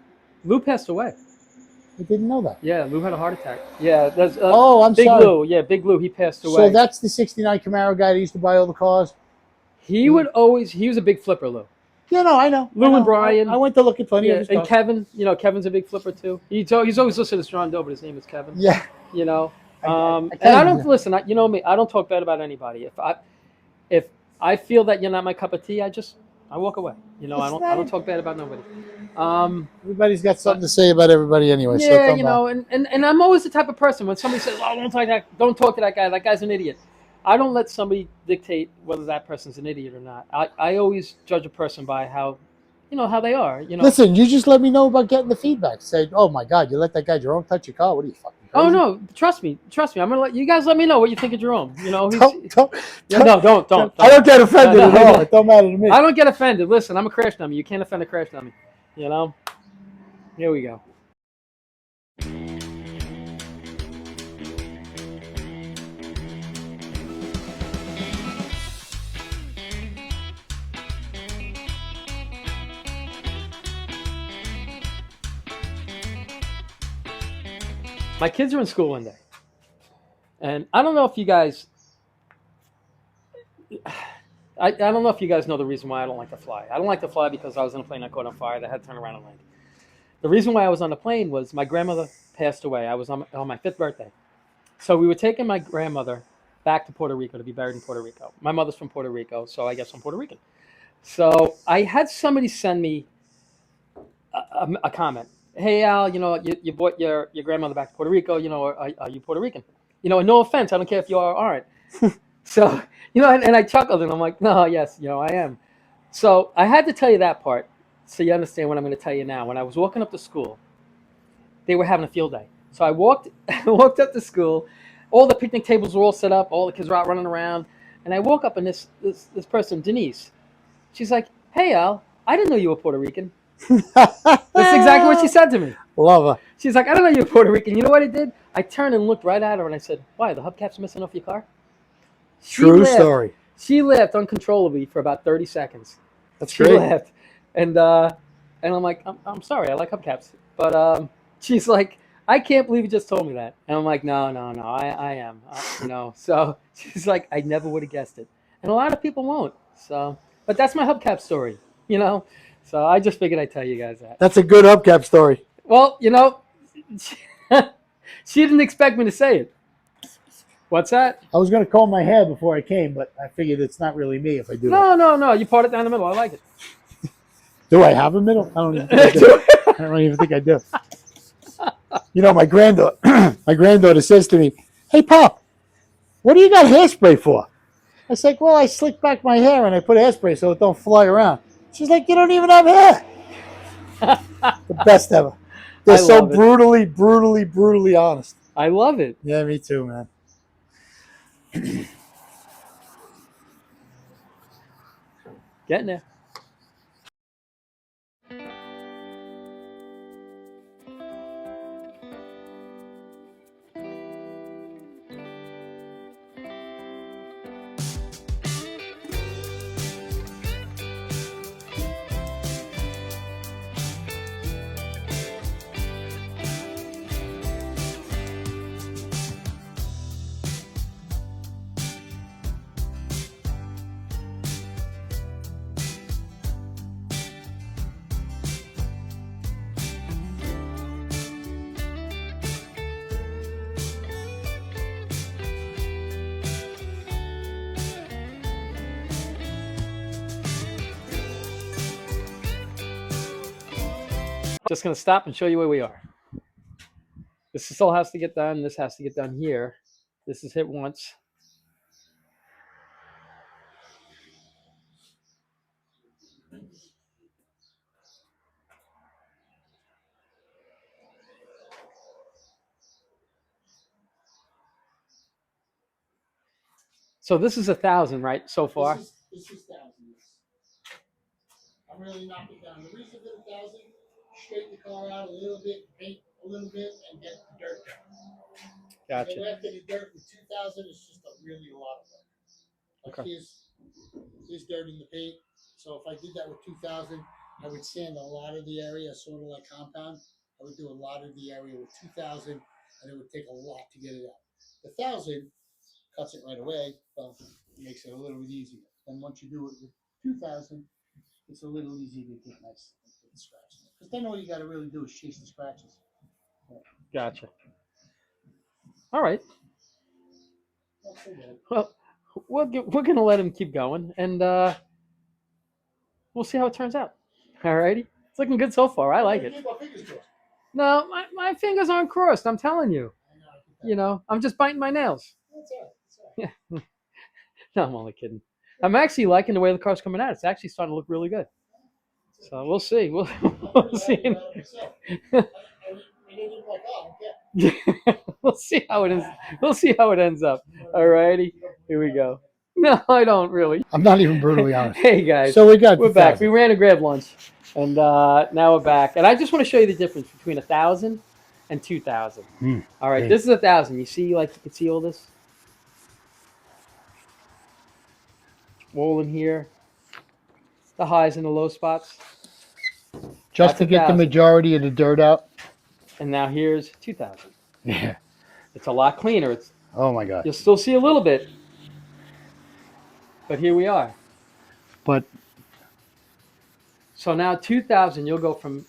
Lou passed away. I didn't know that. Yeah, Lou had a heart attack. Yeah, there's Oh, I'm Big sorry. Lou. Yeah, Big Lou. He passed away. So that's the 69 Camaro guy that used to buy all the cars? He would always. He was a big flipper, Lou. Yeah, no, I know. Lou and Brian. I went to look at plenty of Yeah, his and cars. Kevin. You know, Kevin's a big flipper too. He's always listed as John Doe, but his name is Kevin. Yeah. You know, I and I don't listen. You know me. I don't talk bad about anybody. If I feel that you're not my cup of tea, I walk away. You know, I don't talk bad about nobody. Everybody's got something to say about everybody anyway. Yeah, so you know, and I'm always the type of person when somebody says, "Oh, don't talk to that guy. That guy's an idiot." I don't let somebody dictate whether that person's an idiot or not. I always judge a person by how, you know, how they are. You know. Listen, you just let me know about getting the feedback. Say, oh my God, you let that guy Jerome touch your car? What are you fucking crazy? Oh no, trust me. I'm gonna let you guys let me know what you think of Jerome. You know, Don't. don't. I don't get offended No, at all. It don't matter to me. I don't get offended. Listen, I'm a crash dummy. You can't offend a crash dummy. You know. Here we go. My kids are in school one day, and I don't know if you guys. I don't know if you guys know the reason why I don't like to fly. I don't like to fly because I was on a plane that caught on fire. That had to turn around and land. The reason why I was on the plane was my grandmother passed away. I was on my 5th birthday. So we were taking my grandmother back to Puerto Rico to be buried in Puerto Rico. My mother's from Puerto Rico, so I guess I'm Puerto Rican. So I had somebody send me a comment. Hey, Al, you know, you brought your grandmother back to Puerto Rico. You know, are you Puerto Rican? You know, and no offense, I don't care if you are or aren't. So, you know, and I chuckled and I'm like, no, yes, you know, I am. So I had to tell you that part so you understand what I'm going to tell you now. When I was walking up to school, they were having a field day. So I walked up to school. All the picnic tables were all set up. All the kids were out running around. And I woke up and this person, Denise, she's like, hey, Al, I didn't know you were Puerto Rican. That's exactly what she said to me. Love her. She's like, I don't know you're Puerto Rican. You know what I did? I turned and looked right at her and I said, why, the hubcap's missing off your car? True story. She laughed uncontrollably for about 30 seconds. That's great. She laughed. And I'm like, I'm sorry, I like hubcaps. But she's like, I can't believe you just told me that. And I'm like, no, I am. You know, so she's like, I never would have guessed it. And a lot of people won't. So, but that's my hubcap story, you know. So I just figured I'd tell you guys that. That's a good hubcap story. Well, you know, she didn't expect me to say it. What's that? I was going to comb my hair before I came, but I figured it's not really me if I do No, that. no. You part it down the middle. I like it. Do I have a middle? I don't even think I do. I don't even think I do. You know, my granddaughter says to me, hey, Pop, what do you got hairspray for? I said, well, I slick back my hair and I put hairspray so it don't fly around. She's like, you don't even have hair. The best ever. They're so brutally honest. I love it. Yeah, me too, man. Getting there. Just going to stop and show you where we are. This still has to get done. This has to get done here. This is hit once. So this is 1,000, right, so far? This is 1,000. I'm really knocking down. The reason for the 1,000, straighten the car out a little bit, paint a little bit, and get the dirt down. Gotcha. And then after the dirt with 2,000, it's just really a lot of work. Like Okay. here's dirt in the paint. So if I did that with 2,000, I would sand a lot of the area, sort of like compound. I would do a lot of the area with 2,000, and it would take a lot to get it out. The 1,000 cuts it right away, but makes it a little bit easier. And once you do it with 2,000, it's a little easier to get nice and the scratches. Because then all you got to really do is chase the scratches. Gotcha. All right. That's so bad. Well, we're gonna let him keep going, and we'll see how it turns out. All righty. It's looking good so far. I like it. Keep our fingers crossed. No, my fingers aren't crossed. I'm telling you. I know, I can tell. You know, I'm just biting my nails. That's all right. That's all right. No, I'm only kidding. I'm actually liking the way the car's coming out. It's actually starting to look really good. So we'll see. We'll see. We'll see how it is. We'll see how it ends up. All righty. Here we go. No, I don't really. I'm not even brutally honest. Hey guys. So we're back. We ran to grab lunch, and now we're back. And I just want to show you the difference between 1,000 and 2,000. All right, this is 1,000. You see, like you can see all this wall in here, the highs and the low spots. Just That's to get the 1,000. majority of the dirt out. And now here's 2,000. Yeah. It's a lot cleaner. It's Oh my God. You'll still see a little bit, but here we are. But So now 2,000, you'll go from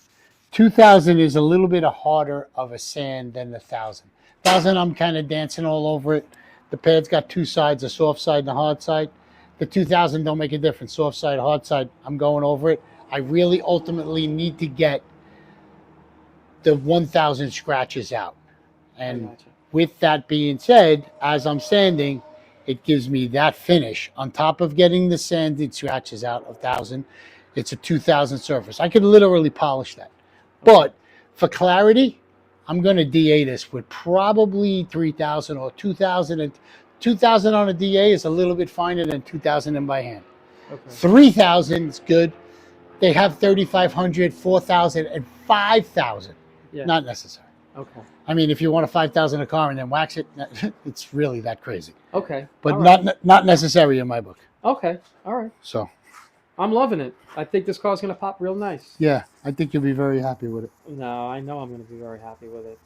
2,000 is a little bit harder of a sand than the 1,000. 1,000, I'm kind of dancing all over it. The pad's got two sides, a soft side and a hard side. The 2,000 don't make a difference. Soft side, hard side, I'm going over it. I really ultimately need to get the 1,000 scratches out. And Gotcha. with that being said, as I'm sanding, it gives me that finish. On top of getting the sanded scratches out of 1,000, it's a 2,000 surface. I could literally polish that. But for clarity, I'm going to DA this with probably 3,000 or 2,000. And 2,000 on a DA is a little bit finer than 2,000 in by hand. Okay. 3,000 is good. They have 3,500, 4,000, and 5,000. Yeah. Not necessary. Okay. I mean, if you want a 5,000 a car and then wax it, it's really that crazy. Okay. But All right. not necessary in my book. Okay. All right. So I'm loving it. I think this car's going to pop real nice. yeah, I think you'll be very happy with it. No, I know I'm going to be very happy with it.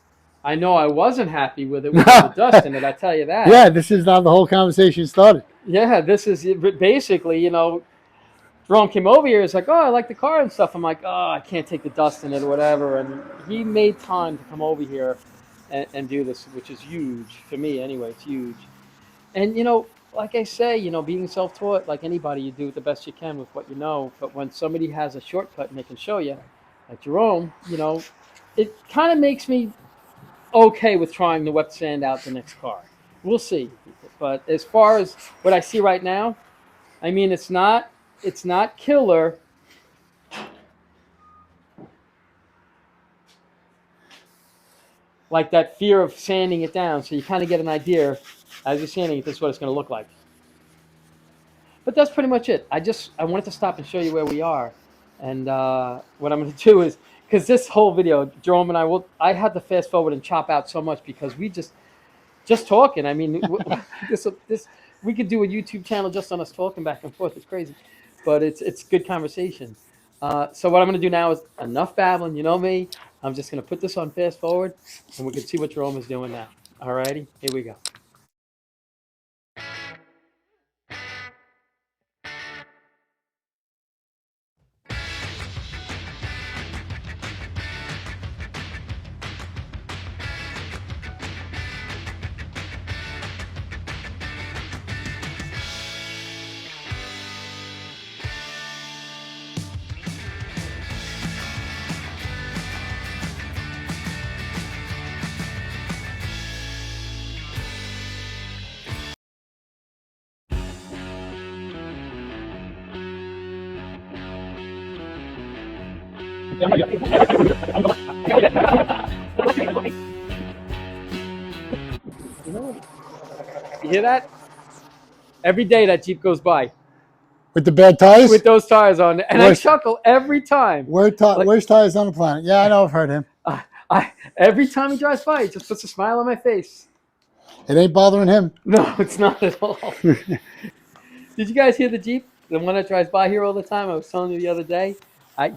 I know I wasn't happy with it with the dust in it, I tell you that. Yeah, this is how the whole conversation started. Yeah, this is basically, you know, Jerome came over here. It's like, oh, I like the car and stuff. I'm like, oh, I can't take the dust in it or whatever. And he made time to come over here and do this, which is huge for me anyway. It's huge. And, you know, like I say, you know, being self-taught, like anybody, you do the best you can with what you know. But when somebody has a shortcut and they can show you, like Jerome, you know, it kind of makes me okay with trying to wet sand out the next car. We'll see. But as far as what I see right now, I mean, it's not killer. Like that fear of sanding it down. So you kind of get an idea as you're sanding it, this is what it's going to look like. But that's pretty much it. I wanted to stop and show you where we are. And what I'm going to do is, because this whole video, Jerome and I had to fast forward and chop out so much because we just talking. I mean, we could do a YouTube channel just on us talking back and forth. It's crazy, but it's good conversation. So what I'm going to do now is enough babbling. You know me. I'm just going to put this on fast forward, and we can see what Jerome is doing now. All righty, here we go. You hear that? Every day that Jeep goes by. With the bad tires? with those tires on, and Worst- I chuckle every time. Worst tires on the planet. Yeah, I know. I've heard him. Every time he drives by, he just puts a smile on my face. It ain't bothering him. No, it's not at all. Did you guys hear the Jeep? The one that drives by here all the time? I was telling you the other day.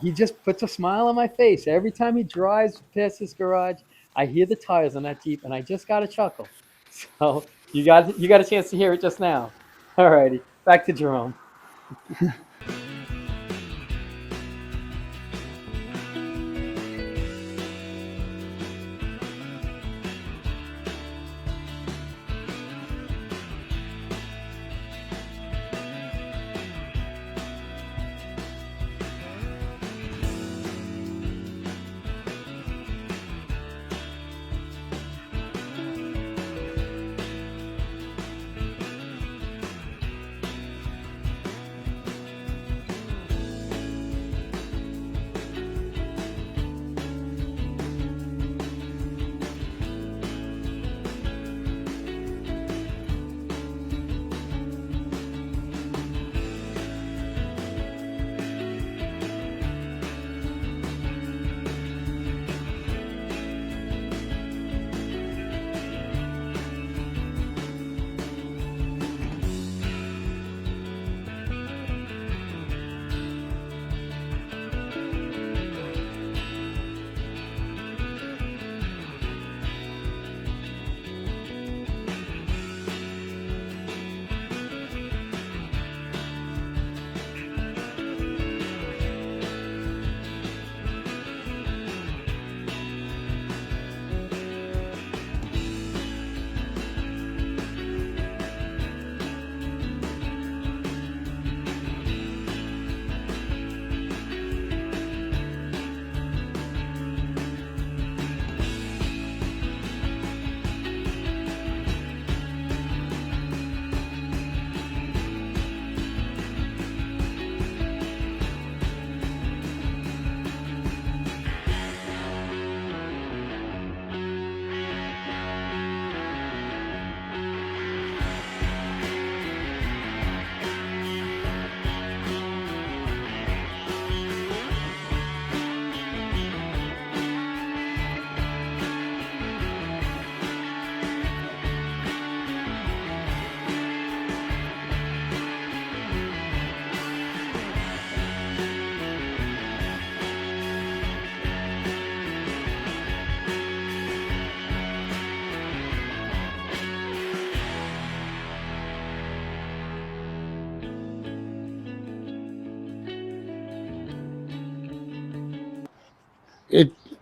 He just puts a smile on my face. Every time he drives past this garage, I hear the tires on that Jeep, and I just got a chuckle. So you got a chance to hear it just now. All righty, back to Jerome.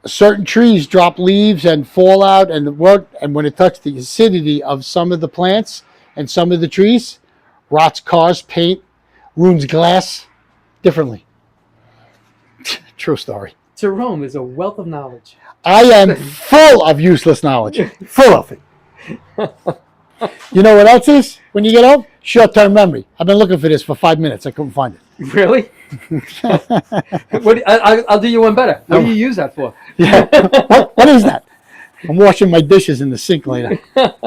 Certain trees drop leaves and fall out, and when it touches the acidity of some of the plants and some of the trees, rots cars, paint, ruins glass differently. True story. Jerome is a wealth of knowledge. I am full of useless knowledge. Full of it. You know what else is? When you get home? Short-term memory. I've been looking for this for 5 minutes. I couldn't find it. Really? I'll do you one better. What do you use that for? Yeah. What is that? I'm washing my dishes in the sink later. I'm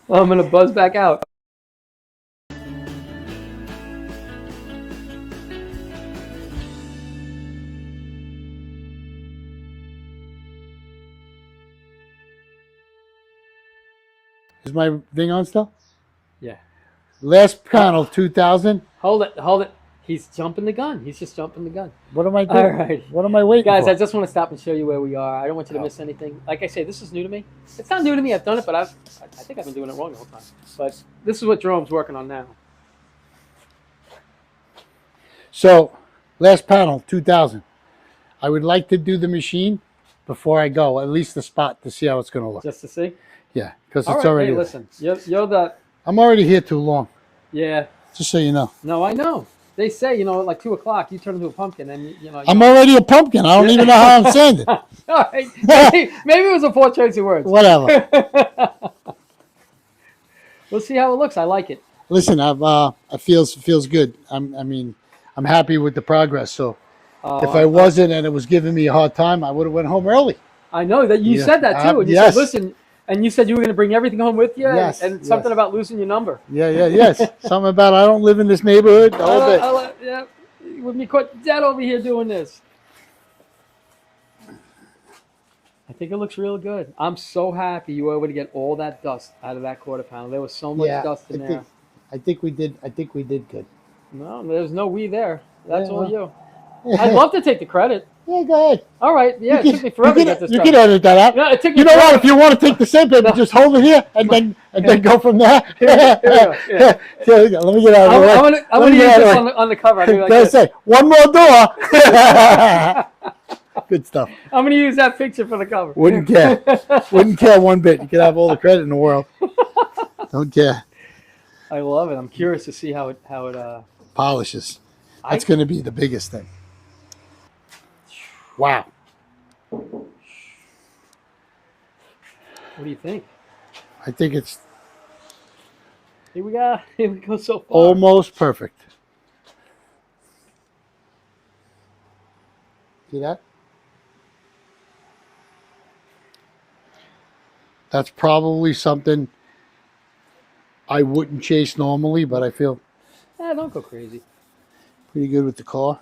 going to buzz back out. Is my thing on still? Yeah. Last panel, 2000. Hold it. He's jumping the gun. He's just jumping the gun. What am I doing? All right. What am I waiting Guys, for? I just want to stop and show you where we are. I don't want you to miss anything. Like I say, this is new to me. It's not new to me. I've done it, but I think I've been doing it wrong the whole time. But this is what Jerome's working on now. So, last panel, 2000. I would like to do the machine before I go, at least the spot, to see how it's going to look. Just to see? Yeah, because All it's right, already. hey, listen, you're the... I'm already here too long. Yeah. Just so you know. No, I know. They say, like 2 o'clock, you turn into a pumpkin, and I'm already a pumpkin. I don't even know how I'm standing. All right. Maybe it was a poor choice of words. Whatever. We'll see how it looks. I like it. Listen, it feels good. I'm happy with the progress. So, if I wasn't and it was giving me a hard time, I would have went home early. I know that you said that too, and you yes. said, "Listen, And you said you were going to bring everything home with you? Yes, And something yes. about losing your number. Yes. Something about I don't live in this neighborhood. The whole bit. Yeah. With me caught dead over here doing this. I think it looks real good. I'm so happy you were able to get all that dust out of that quarter panel. There was so much dust in there. I think we did good. No, there's no we there. That's Yeah, all well. you. I'd love to take the credit. Yeah, go ahead. All right. Yeah, it took me forever to get this You done. can edit that out. No, it took me You know what? forever. If you want to take the sandpaper, just hold it here and then go from there. Here we go. Yeah. Here we go. Let me get out of the way. I'm gonna use this on the cover. I'll do like Let's this. say one more door. Good stuff. I'm gonna use that picture for the cover. Wouldn't care. Wouldn't care one bit. You could have all the credit in the world. Don't care. I love it. I'm curious to see how it Polishes. That's going to be the biggest thing. Wow. What do you think? I think it's Here we go so far. almost perfect. See that? That's probably something I wouldn't chase normally, but I feel Don't go crazy. pretty good with the car.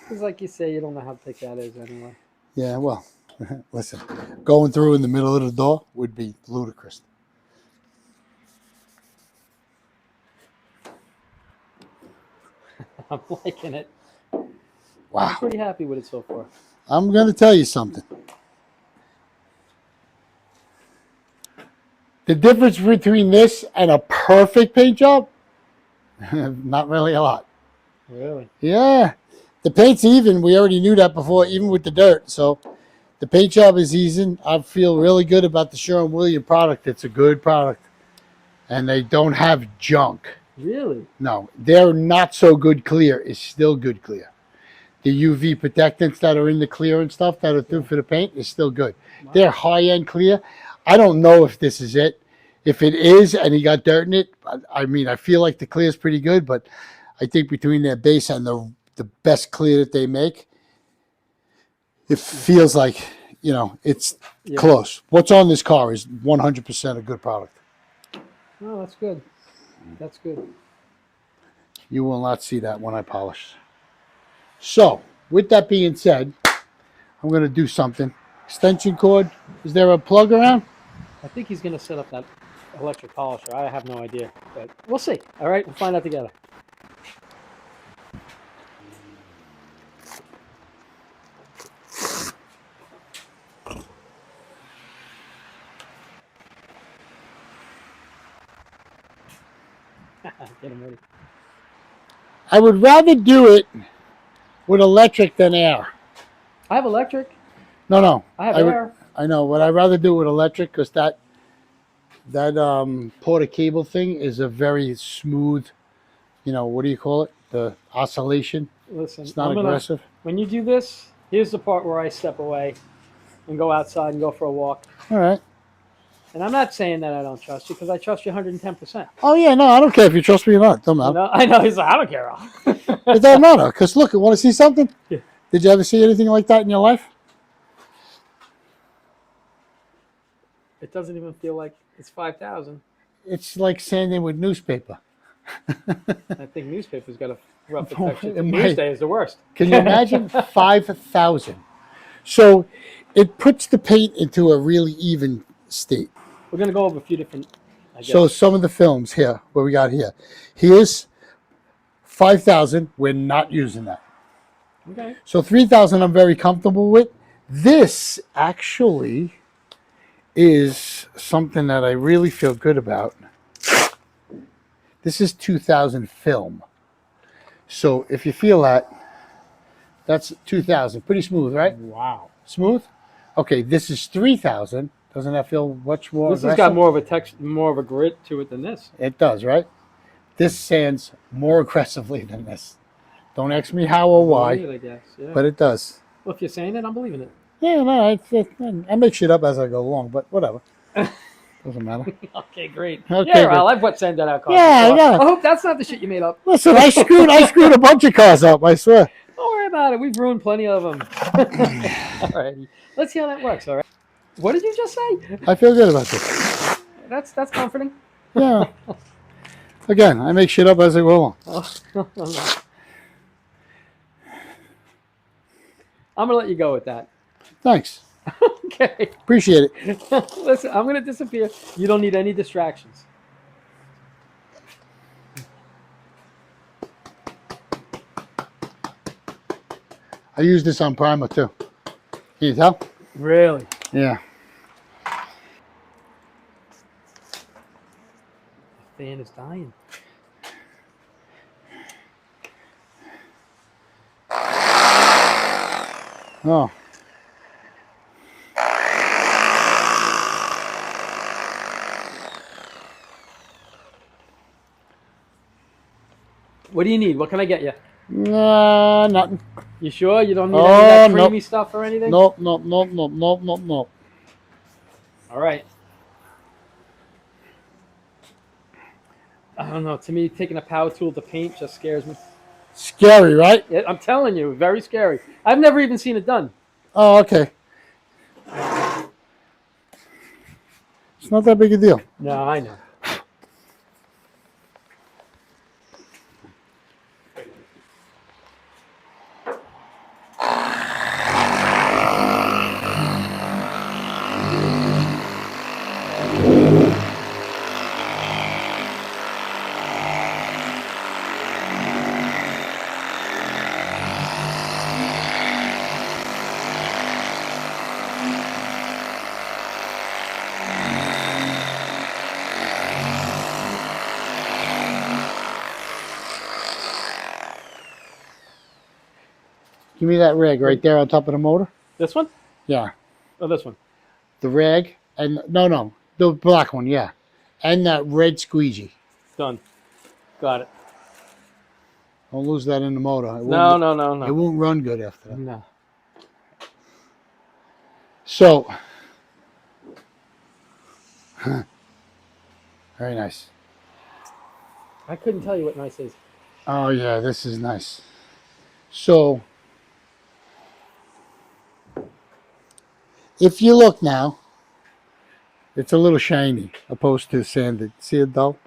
Because like you say, you don't know how thick that is anyway. Yeah, well, listen, going through in the middle of the door would be ludicrous. I'm liking it. Wow. I'm pretty happy with it so far. I'm going to tell you something. The difference between this and a perfect paint job, not really a lot. Really? Yeah. The paint's even. We already knew that before, even with the dirt. So the paint job is even. I feel really good about the Sherwin-Williams product. It's a good product. And they don't have junk. Really? No. Their not so good clear is still good clear. The UV protectants that are in the clear and stuff that are through for the paint is still good. Wow. They're high-end clear. I don't know if this is it. If it is and he got dirt in it, I mean, I feel like the clear is pretty good, but I think between their base and the best clear that they make, it feels like, it's close. What's on this car is 100% a good product. Oh, that's good. That's good. You will not see that when I polish. So, with that being said, I'm going to do something. Extension cord. Is there a plug around? I think he's going to set up that electric polisher. I have no idea, but we'll see. All right, we'll find out together. Get him ready. I would rather do it with electric than air. I have electric. No. I have air. I know, but I'd rather do it with electric because that porta cable thing is a very smooth, what do you call it? The oscillation. Listen, It's not aggressive. When you do this, here's the part where I step away and go outside and go for a walk. All right. And I'm not saying that I don't trust you because I trust you 110%. Oh, yeah, no, I don't care if you trust me or not. Don't matter. I know. He's like, I don't care. It doesn't matter because, look, want to see something? Yeah. Did you ever see anything like that in your life? It doesn't even feel like it's 5,000. It's like sanding with newspaper. I think newspaper's got a rough protection. It might. Newsday is the worst. Can you imagine? 5,000. So it puts the paint into a really even state. We're going to go over a few different, I guess. So some of the films here, what we got here. Here's 5,000. We're not using that. Okay. So 3,000 I'm very comfortable with. This actually is something that I really feel good about. This is 2,000 film. So if you feel that, that's 2,000. Pretty smooth, right? Wow. Smooth? Okay, this is 3,000. Doesn't that feel much more This has aggressive? got more of a texture, more of a grit to it than this. It does, right? This sands more aggressively than this. Don't ask me how or why, Believe it, I guess. Yeah. but it does. Well, if you're saying it, I'm believing it. Yeah, no, I make shit up as I go along, but whatever. Doesn't matter. Okay, great. Okay, Yeah, great. Al, I've what send that out. Yeah, before. yeah. I hope that's not the shit you made up. Listen, I screwed a bunch of cars up, I swear. Don't worry about it. We've ruined plenty of them. All right. Let's see how that works, all right? What did you just say? I feel good about this. That's comforting. Yeah. Again, I make shit up as I go along. I'm gonna let you go with that. Thanks. Okay. Appreciate it. Listen, I'm gonna disappear. You don't need any distractions. I use this on primer too. Can you tell? Really? Yeah. The fan is dying. Oh. What do you need? What can I get you? Nah, nothing. You sure? You don't need any of that creamy stuff or anything? Nope, nope, nope, nope, nope, nope, nope. All right. I don't know. To me, taking a power tool to paint just scares me. Scary, right? I'm telling you, very scary. I've never even seen it done. Oh, okay. It's not that big a deal. No, I know. Give me that rag right there on top of the motor. This one? Yeah. Oh, this one. The rag and no, the black one, yeah. And that red squeegee. Done. Got it. Don't lose that in the motor. No. It won't run good after that. No. So, very nice. I couldn't tell you what nice is. Oh yeah, this is nice. So, if you look now, it's a little shiny opposed to sanded. See it dull?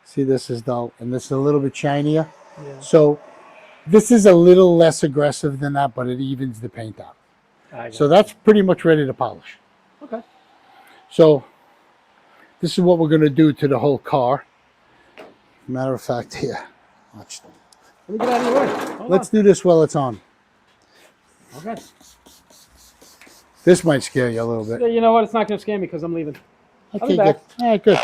See, this is dull, and this is a little bit shinier. Yeah. So, this is a little less aggressive than that, but it evens the paint out. So that's pretty much ready to polish. Okay. So, this is what we're going to do to the whole car. Matter of fact, here. Watch them. Let me get out of your way. Hold Let's do this while it's on. Okay. This might scare you a little bit. You know what? It's not going to scare me because I'm leaving. I'll be Okay, back. good. All right, good.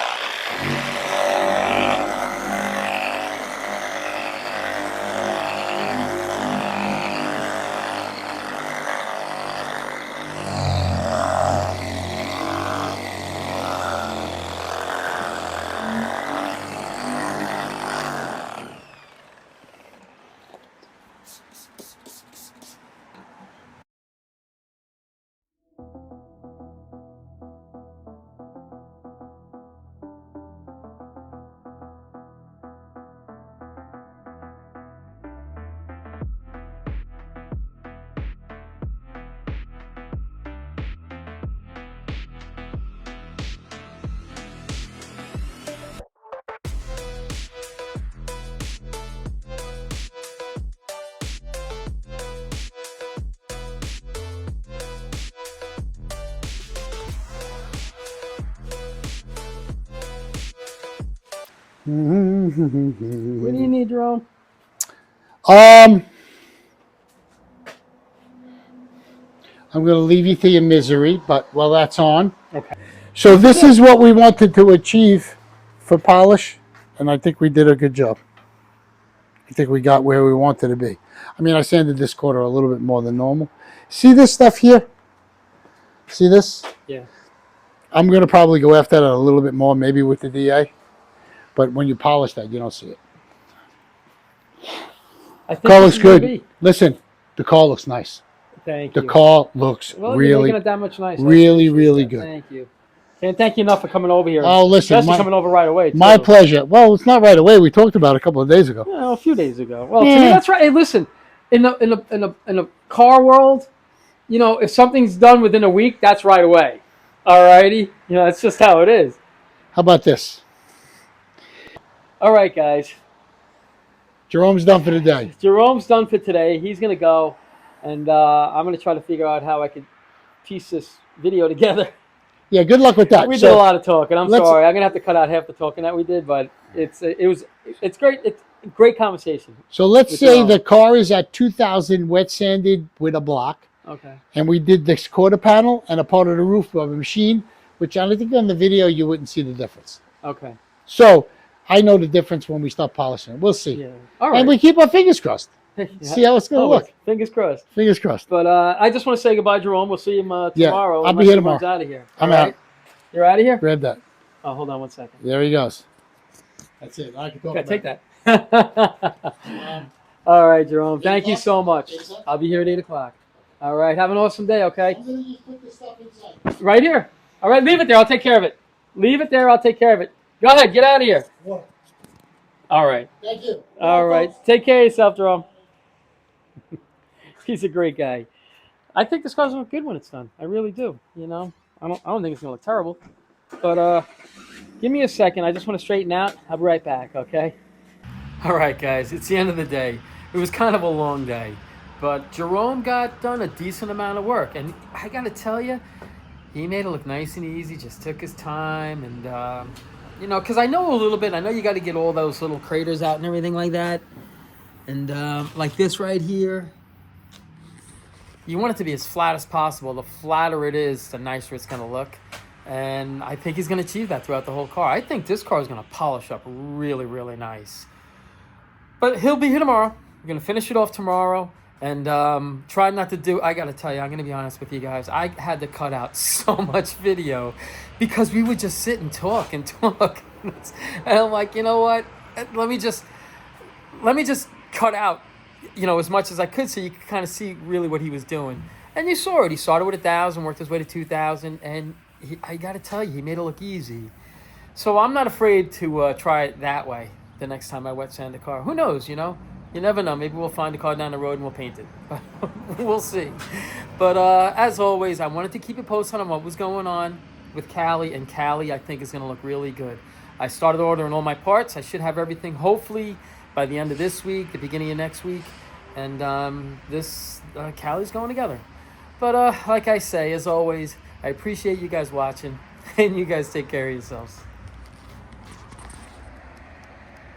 What do you need, Jerome? I'm going to leave you to your misery, but while that's on. Okay. So this is what we wanted to achieve for polish, and I think we did a good job. I think we got where we wanted to be. I mean, I sanded this quarter a little bit more than normal. See this stuff here? See this? Yeah. I'm going to probably go after that a little bit more, maybe with the DA. But when you polish that, you don't see it. I think Car this looks is gonna good. be. Listen, the car looks nice. Thank The you. car looks Well, you're really, making it that much nicer. I really, appreciate really that. good. Thank you. Can't thank you enough for coming over here. Oh, listen, Especially coming over right away. My too. pleasure. Well, it's not right away. We talked about it a couple of days ago. Yeah, a few days ago. Well, to Yeah. me, that's right. Hey, listen, in the car world, you know, if something's done within a week, that's right away. Alrighty. You know, it's just how it is. How about this? All right, guys. Jerome's done for the day. Jerome's done for today. He's gonna go, and I'm gonna try to figure out how I could piece this video together. Yeah, good luck with that. We did a lot of talking. I'm let's- sorry. I'm gonna have to cut out half the talking that we did, but it's great. It's a great conversation. So let's With say Jerome. the car is at 2,000 wet sanded with a block, Okay. and we did this quarter panel and a part of the roof of a machine, which I think on the video you wouldn't see the difference. Okay. So I know the difference when we start polishing it. We'll see. Yeah. All right. And we keep our fingers crossed. Yeah. See how it's going to Always. look. Fingers crossed. Fingers crossed. But I just want to say goodbye, Jerome. We'll see him tomorrow. Yeah, I'll be unless here he tomorrow. runs out of here. I'm All out. right? You're out of here? Grab that. Oh, hold on 1 second. There he goes. That's it. I can talk Okay, take about that. All right, Jerome. Thank you so much. Inside? I'll be here at 8 o'clock. All right. Have an awesome day, okay? I'm going to just put this stuff inside. Right here. All right, leave it there. I'll take care of it. Leave it there. I'll take care of it. Go ahead. Get out of here. What? All right. Thank you. All right. Take care of yourself, Jerome. He's a great guy. I think this car's gonna look good when it's done. I really do. You know, I don't think it's gonna look terrible. But give me a second. I just want to straighten out. I'll be right back. Okay. All right, guys, it's the end of the day. It was kind of a long day, but Jerome got done a decent amount of work, and I got to tell you, he made it look nice and easy. Just took his time, and you know, because I know a little bit. I know you got to get all those little craters out and everything like that, and like this right here. You want it to be as flat as possible. The flatter it is, the nicer it's going to look. And I think he's going to achieve that throughout the whole car. I think this car is going to polish up really, really nice. But he'll be here tomorrow. We're going to finish it off tomorrow. And try not to do... I got to tell you, I'm going to be honest with you guys. I had to cut out so much video because we would just sit and talk and talk. And I'm like, you know what? Let me just cut out, you know, as much as I could so you could kind of see really what he was doing. And you saw it. He started with 1,000, worked his way to 2,000, and I got to tell you, he made it look easy. So I'm not afraid to try it that way the next time I wet sand a car. Who knows, you know? You never know. Maybe we'll find a car down the road and we'll paint it. We'll see. But as always, I wanted to keep you posted on what was going on with Callie, and Callie I think is going to look really good. I started ordering all my parts. I should have everything hopefully by the end of this week, the beginning of next week. And Callie's going together. But like I say, as always, I appreciate you guys watching, and you guys take care of yourselves.